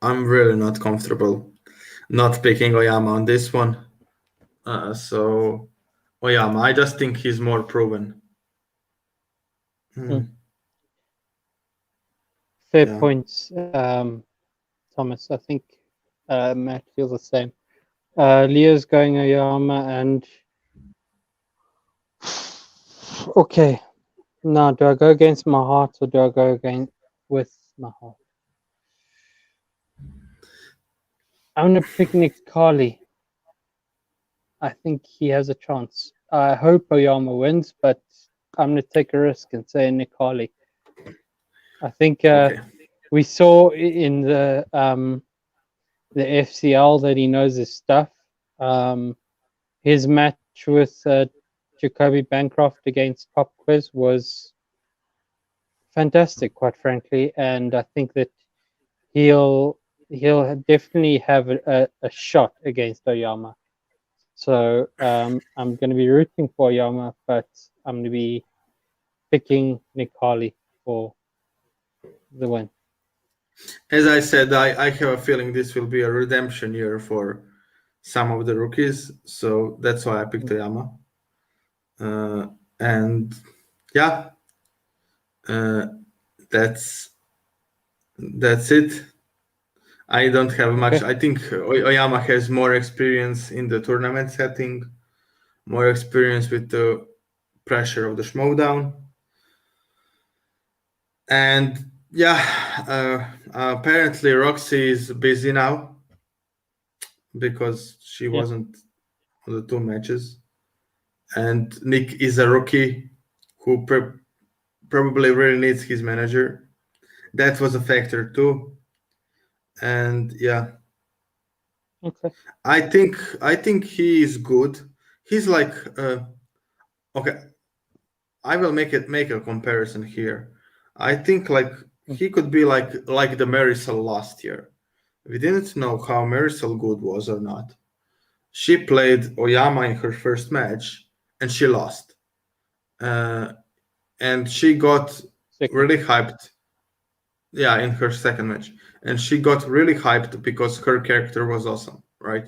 I'm really not comfortable not picking Oyama on this one. So Oyama, I just think he's more proven. mm. Hmm, Fair yeah. points, Thomas. I think Matt feels the same. Leo's going Oyama, and okay. Now, do I go against my heart or do I go against with my heart? I'm gonna pick Nick Carly. I think he has a chance. I hope Oyama wins, but I'm gonna take a risk and say Nick Carly. I think Okay. we saw in the FCL that he knows his stuff. His match with Jacoby Bancroft against Pop Quiz was fantastic, quite frankly, and I think that he'll definitely have a shot against Oyama. So I'm going to be rooting for Oyama, but I'm going to be picking Nick Harley for the win. As I said, I have a feeling this will be a redemption year for some of the rookies, so that's why I picked Oyama. Uh, and yeah, uh, that's that's it. I don't have much. Okay. I think Oyama has more experience in the tournament setting, more experience with the pressure of the Schmoe, and yeah, apparently Roxy is busy now because she Yeah. wasn't on the two matches, and Nick is a rookie who probably really needs his manager. That was a factor too, and yeah, Okay. I think he is good. He's like okay. I will make a comparison here. I think like Mm. he could be like the Marisol last year. We didn't know how Marisol good was or not. She played Oyama in her first match and she lost. Uh, and she got Second. really hyped. Yeah, in her second match, and she got really hyped because her character was awesome, right?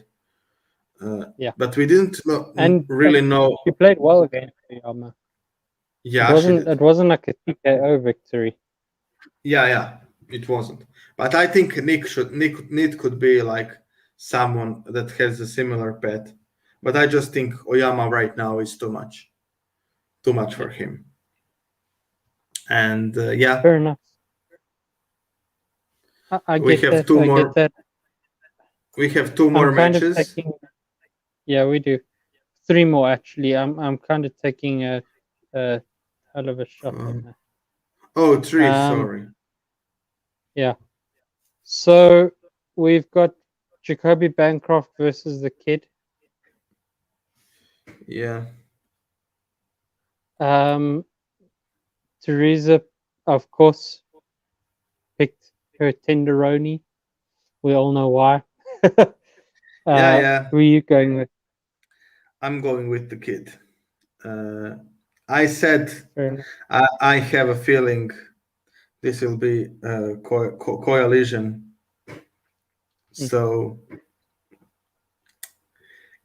Uh, Yeah. but we didn't And really know. she played well against Oyama. It Yeah, she wasn't did. it wasn't like a TKO victory. Yeah, it wasn't. But I think Nick could be like someone that has a similar pet. But I just think Oyama right now is too much Yeah. for him. And yeah, Fair enough. I we get have that. two I get more. that. We have two I'm more kind of matches. taking. Yeah, we do. Three more actually. I'm kind of taking a hell of a shot Uh, in there. oh, three. Um, Sorry. yeah. So we've got Jacoby Bancroft versus the kid. Yeah. Um, Teresa, of course, picked her tenderoni. We all know why. Yeah. Yeah. Who are you going with? I'm going with the kid. Uh, I said Fair enough. I have a feeling this will be a coalition. Mm. So,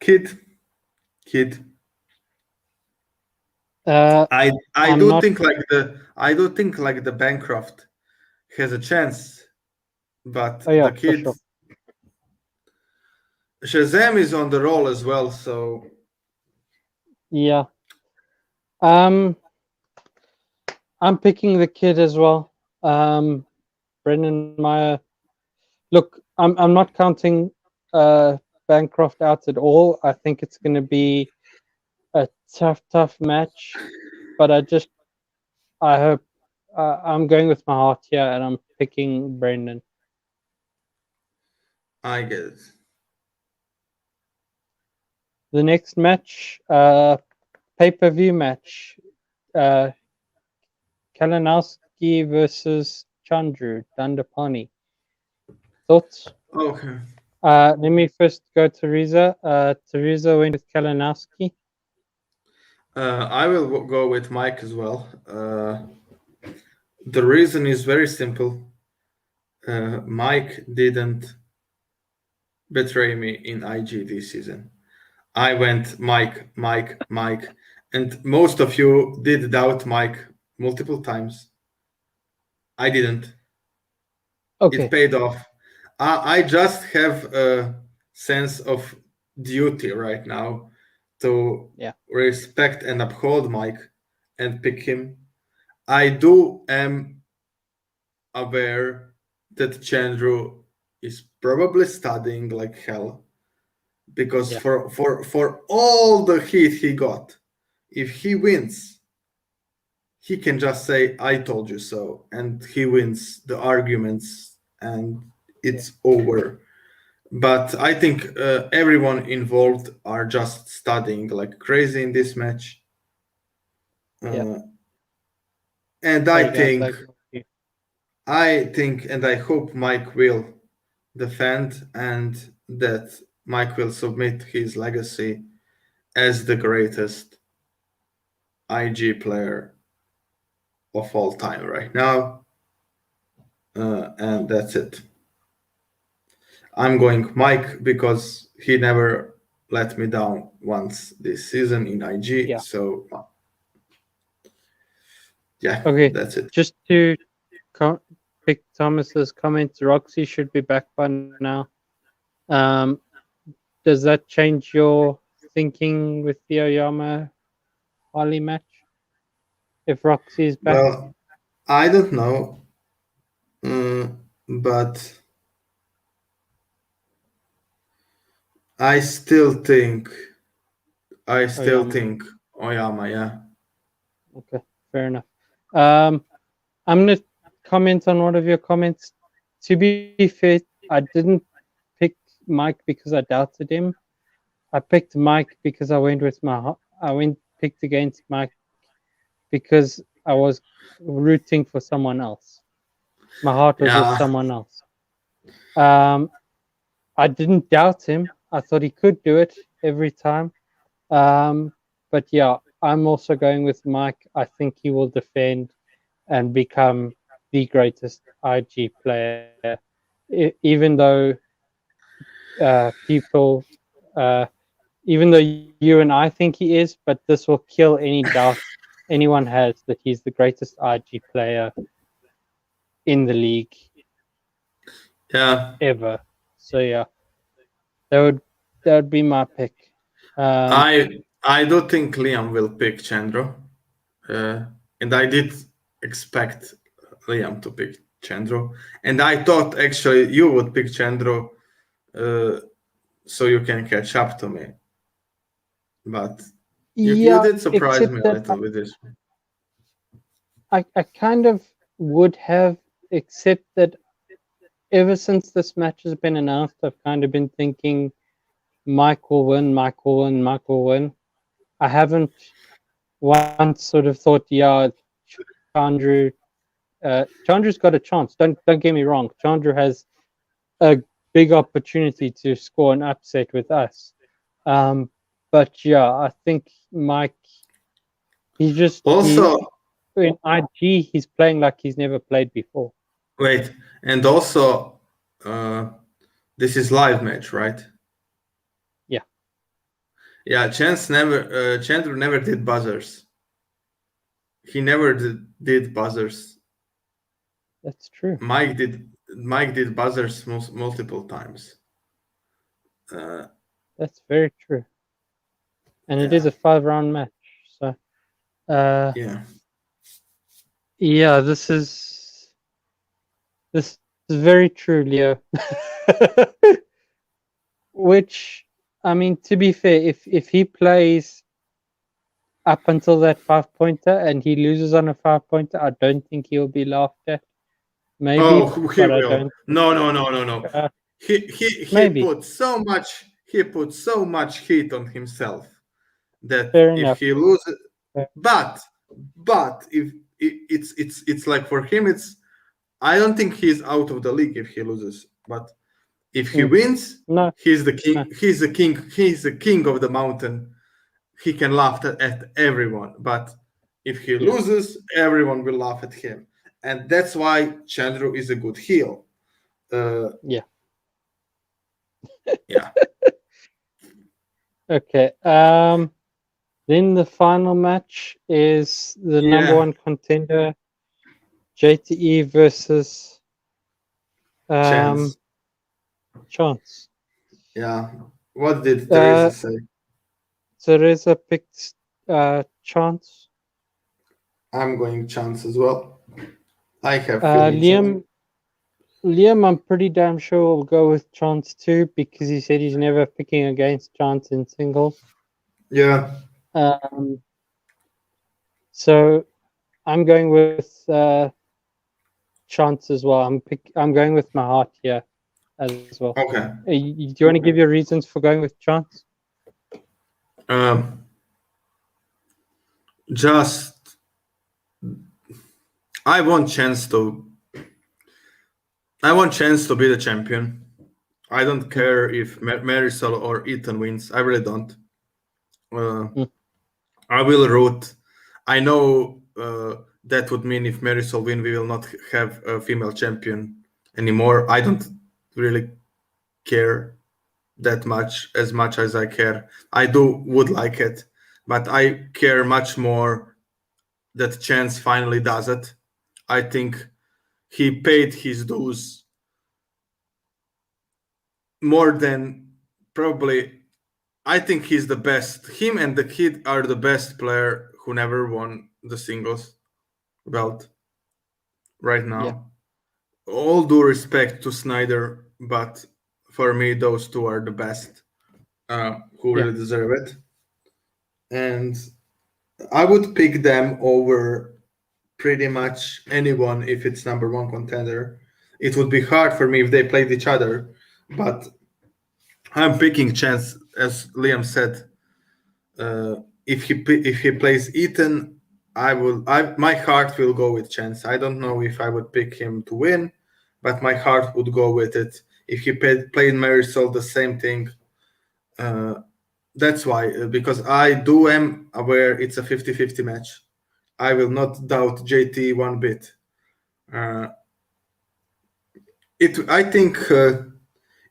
kid, kid. Uh, I I'm do not. think the Bancroft has a chance, but Oh yeah, the for kid sure. Shazam is on the roll as well. So Yeah. Um, I'm picking the kid as well. Brendan Meyer. Look, I'm not counting Bancroft out at all. I think it's going to be a tough match, but I hope I'm going with my heart here, and I'm picking Brendan. I get it. The next match, pay-per-view match, uh, Kalinowski versus Chandru Dandapani. Thoughts? Okay. Let me first go to Teresa. Teresa went with Kalinowski. I will go with Mike as well. The reason is very simple. Mike didn't betray me in IG this season. I went Mike, Mike, Mike, and most of you did doubt Mike multiple times. I didn't. It Okay, paid off. I just have a sense of duty right now to yeah, respect and uphold Mike and pick him. I do am aware that Chandru is probably studying like hell because yeah, for all the heat he got, if he wins, he can just say I told you so and he wins the arguments and yeah, it's over. But I think everyone involved are just studying like crazy in this match. yeah. Uh, and Sorry, guys, I got you. I think and I hope Mike will defend and that Mike will submit his legacy as the greatest IG player of all time right now. And that's it. I'm going Mike because he never let me down once this season in IG. Yeah. So, yeah, Okay, that's it. just to pick Thomas's comment, Roxy should be back by now. Um, does that change your thinking with the Oyama Harley match? If Roxy is back? Well, I don't know, but I still think I still Oyama. think Oyama. Yeah, Okay, fair enough. Um, I'm gonna comment on one of your comments. To be fair, I didn't pick Mike because I doubted him. I picked Mike because I went with I went picked against Mike because I was rooting for someone else. My heart was with yeah, someone else. Um, I didn't doubt him. I thought he could do it every time. But yeah, I'm also going with Mike. I think he will defend and become the greatest IG player, even though people, uh, even though you and I think he is, but this will kill any doubt anyone has that he's the greatest IG player in the league yeah. ever. So yeah, that would that would be my pick. Um, I do think Liam will pick Chandro, uh, and I did expect Liam to pick Chandro, and I thought actually you would pick Chandro, uh, so you can catch up to me. But you yeah, did surprise except me a that little with this. I kind of would have, except that ever since this match has been announced, I've kind of been thinking Mike will win, Mike will win, Mike will win. I haven't once sort of thought, yeah, Chandru, Chandru's got a chance. Don't get me wrong. Chandru has a big opportunity to score an upset with us. Um, but yeah, I think Mike, he Also, in IG he's playing like he's never played before. wait, and also, uh, this is live match, right? Yeah, Yeah, Chandler never did buzzers. He never did buzzers. that's true. Mike did buzzers multiple times. Uh, That's very true. And it is yeah, a 5 round match. So uh yeah, yeah, this is very true, Leo. Which, I mean, to be fair, if he plays up until that 5 pointer and he loses on a 5 pointer, I don't think he'll be laughed at. Maybe, Oh, he but I will. don't think. No, no, no, no, no. Uh, He maybe. put so much. He put so much heat on himself that Fair if enough. he loses, Uh, but if it's like for him, it's I don't think he's out of the league if he loses. But if he mm, wins, no, he's the no, king. He's the king. He's the king of the mountain. He can laugh at everyone. But if he yeah, loses, everyone will laugh at him, and that's why Chandru is a good heel. Uh, yeah. yeah, Okay. Then the final match is the number yeah, one contender, JTE versus um chance. Chance. Yeah. What did Teresa Uh, say? Teresa picked Chance. I'm going chance as well. I have feeling chance. Liam, I'm pretty damn sure will go with Chance too because he said he's never picking against Chance in singles. Yeah. Um, so I'm going with Chance as well. I'm going with my heart here as well. Okay. Do you want to give your reasons for going with Chance? Um, just I want chance to. I want chance to be the champion. I don't Mm, care if Marisol or Ethan wins. I really don't. Uh, mm, I will root. I know that would mean if Marisol win, we will not have a female champion anymore. I don't really care that much as I care. I would like it, but I care much more that Chance finally does it. I think he paid his dues more than probably. I think he's the best. Him and the kid are the best player who never won the singles belt right yeah, now. All due respect to Snyder, but for me, those two are the best who yeah, really deserve it. And I would pick them over pretty much anyone if it's number one contender. It would be hard for me if they played each other, but I'm picking Chance, as Liam said. If he plays Ethan, I will. I my heart will go with Chance. I don't know if I would pick him to win, but my heart would go with it. If he played Marisol, the same thing. Uh, that's why, because I do am aware it's a 50-50 match. I will not doubt JT one bit. Uh, I think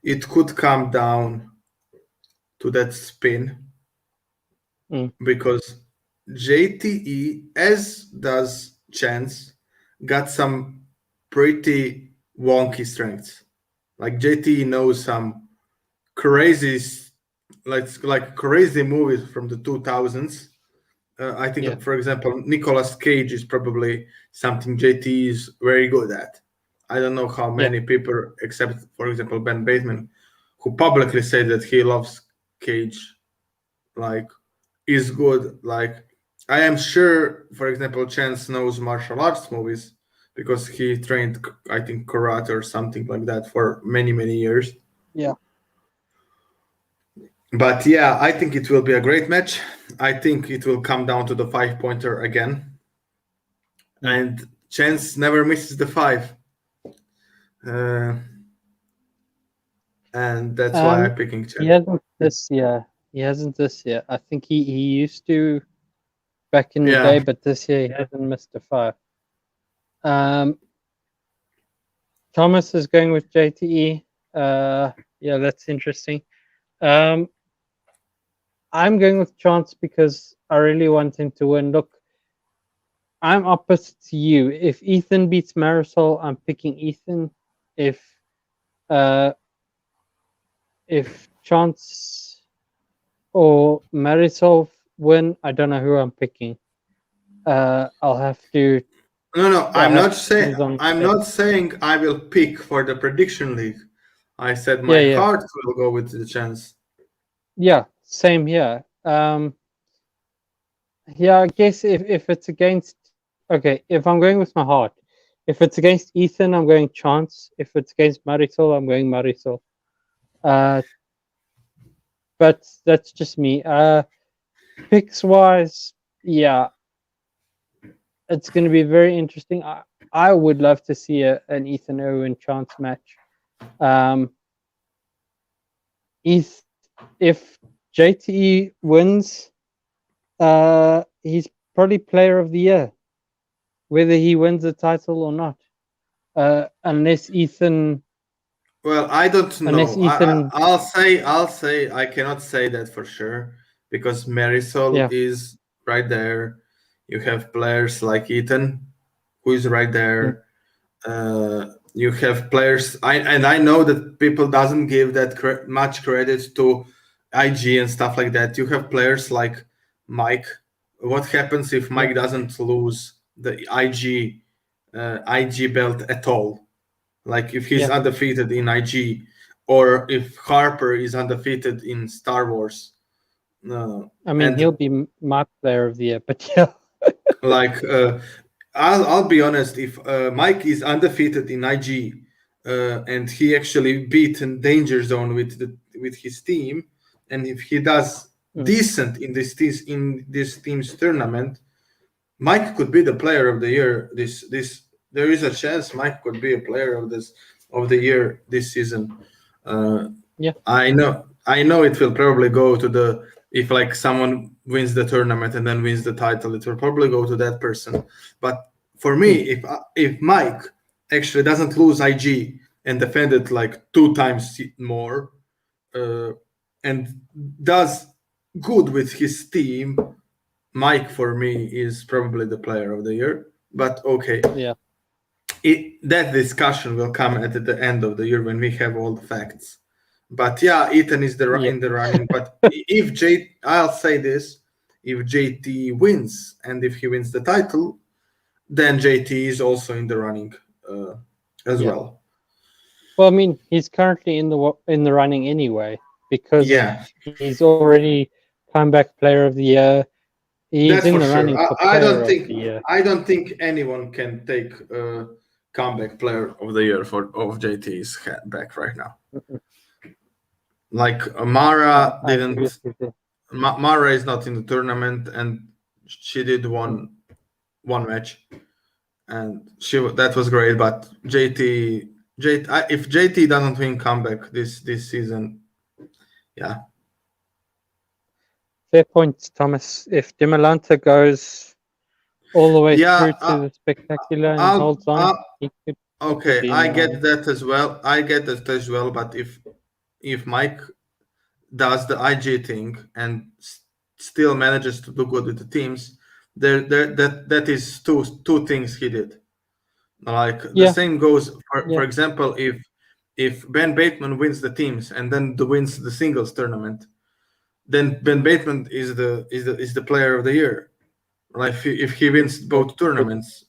it could come down to that spin mm, because JTE, as does Chance, got some pretty wonky strengths. Like JTE knows some crazy, like crazy movies from the 2000s. I yeah, think, for example, Nicolas Cage is probably something JT is very good at. I don't know how yeah, many people, except, for example, Ben Bateman, who publicly said that he loves Cage, like, is good. Like, I am sure, for example, Chance knows martial arts movies because he trained, I think, karate or something like that for many, many years. Yeah. But yeah, I think it will be a great match. I think it will come down to the 5 pointer again. Mm. And Chance never misses the five. Uh, and that's why I'm Um, picking he Chance. hasn't this year. He hasn't this year. I think he used to back in the day, Yeah. but this year he hasn't missed a five. Um, Thomas is going with JTE. Yeah, that's interesting. Um, I'm going with Chance because I really want him to win. Look, I'm opposite to you. If Ethan beats Marisol, I'm picking Ethan. If uh, if Chance or Marisol win, I don't know who I'm picking. I'll have to. No, I'll I'm have not to saying choose on the I'm day. not saying I will pick for the prediction league. I said Yeah, my yeah, heart will go with the Chance. yeah. Same here. Yeah. I guess if it's against, okay, if I'm going with my heart, if it's against Ethan, I'm going Chance. If it's against Marisol, I'm going Marisol. Uh, but that's just me. Picks wise, yeah, it's going to be very interesting. I would love to see an Ethan Owen Chance match. Um, if JTE wins, he's probably player of the year, whether he wins the title or not. Unless Ethan, Well, I don't unless know. Ethan, I'll say I cannot say that for sure because Marisol yeah, is right there. You have players like Ethan, who is right mm, there. You have players, I know that people doesn't give that much credit to IG and stuff like that. You have players like Mike. What happens if yeah, Mike doesn't lose the IG belt at all? Like if he's yeah. undefeated in IG, or if Harper is undefeated in Star Wars. I mean, And he'll be my player of the year, but yeah, like I'll be honest, if Mike is undefeated in IG and he actually beat in Danger Zone with his team, and if he does mm, decent in this team's tournament, Mike could be the player of the year. This There is a chance Mike could be a player of the year this season. Uh, yeah, I know it will probably go to the, if like someone wins the tournament and then wins the title, it will probably go to that person. But for me, mm, if Mike actually doesn't lose IG and defend it like 2 times more, uh, and does good with his team, Mike for me is probably the player of the year. But okay, yeah, that discussion will come at the end of the year when we have all the facts. But yeah, Ethan is yeah. in the running. But if I'll say this: if JT wins and if he wins the title, then JT is also in the running uh, as Yeah. well. Well, I mean, he's currently in the running anyway because Yeah, he's already comeback player of the year. He's that's in for the sure. running for I player don't of think the year. anyone can take comeback player of the year for of JT's back right now. Mm-mm. Like Mara I agree with didn't. you there. Mara is not in the tournament, and she did Mm. one match, and that was great. But if JT doesn't win comeback this season, yeah, Fair point, Thomas. If Demolanta goes all the way through yeah, to the spectacular and I'll, holds on, I'll could okay, be in I the running. get that as well. I get that as well. But if Mike does the IG thing and still manages to do good with the teams, that is two things he did. Like the Yeah, same goes for yeah, example, if Ben Bateman wins the teams and then wins the singles tournament, then Ben Bateman is the player of the year. Like if he wins both but tournaments,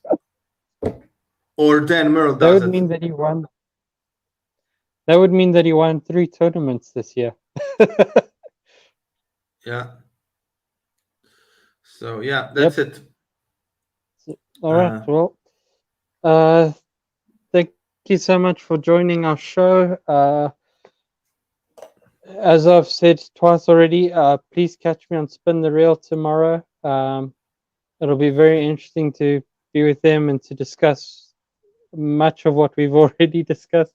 or Dan Merle that does would it. mean that he won. That would mean that he won 3 tournaments this year. Yeah. So yeah, Yep. that's it. All right. Uh, Well, uh, thank you so much for joining our show. As I've said twice already, please catch me on Spin the Reel tomorrow. It'll be very interesting to be with them and to discuss much of what we've already discussed.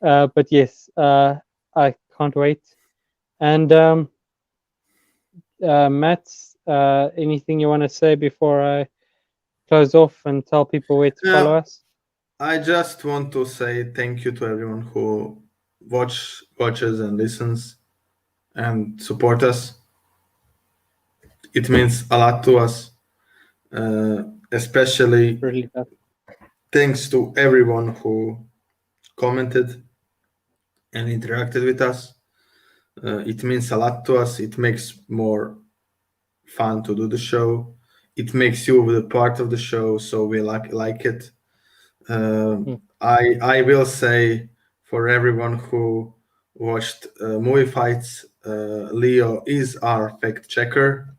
But yes, I can't wait. And Matt, anything you want to say before I close off and tell people where to follow now, us? I just want to say thank you to everyone who watches and listens and support us. It means a lot to us, especially Really does. thanks to everyone who commented and interacted with us. It means a lot to us. It makes more fun to do the show. It makes you the part of the show, so we like it. Mm. I will say for everyone who watched movie fights, Leo is our fact checker.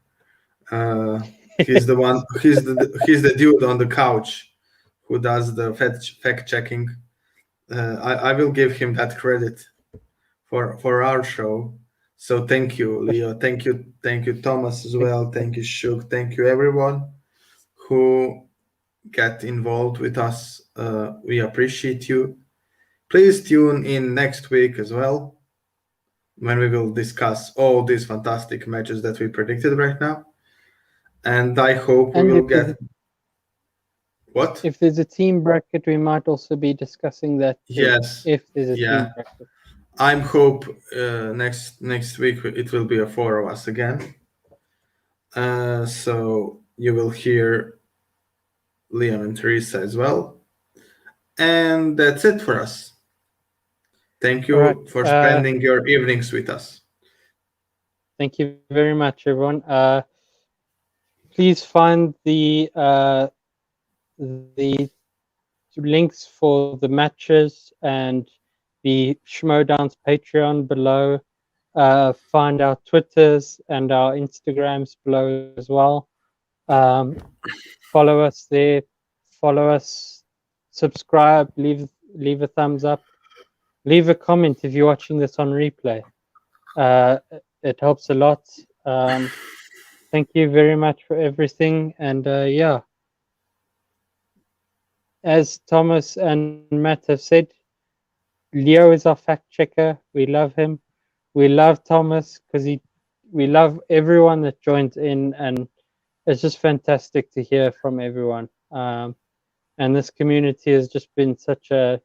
He's the one. He's the dude on the couch who does the fact checking. I will give him that credit for our show. So thank you, Leo. Thank you, Thomas as Thank well. Thank you, Shug. Thank you, everyone who get involved with us. We appreciate you. Please tune in next week as well when we will discuss all these fantastic matches that we predicted right now. And I hope we And will get what? if there's a team bracket, we might also be discussing that too. Yes, If there's a team yeah. bracket. I'm hope next week it will be a four of us again. So you will hear Leon and Teresa as well. And that's it for us. Thank All right. you for spending your evenings with us. Thank you very much, everyone. Please find the links for the matches and the Schmoe Patreon below. Find our Twitters and our Instagrams below as well. Follow us there. Follow us. Subscribe. Leave a thumbs up. Leave a comment if you're watching this on replay. Uh, it helps a lot. Thank you very much for everything. And yeah, as Thomas and Matt have said, Leo is our fact checker. We love him. We love Thomas because we love everyone that joins in, and it's just fantastic to hear from everyone. And this community has just been such a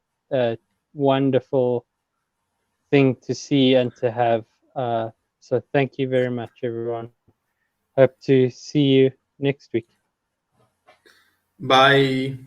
wonderful thing to see and to have. So thank you very much, everyone. Hope to see you next week. Bye.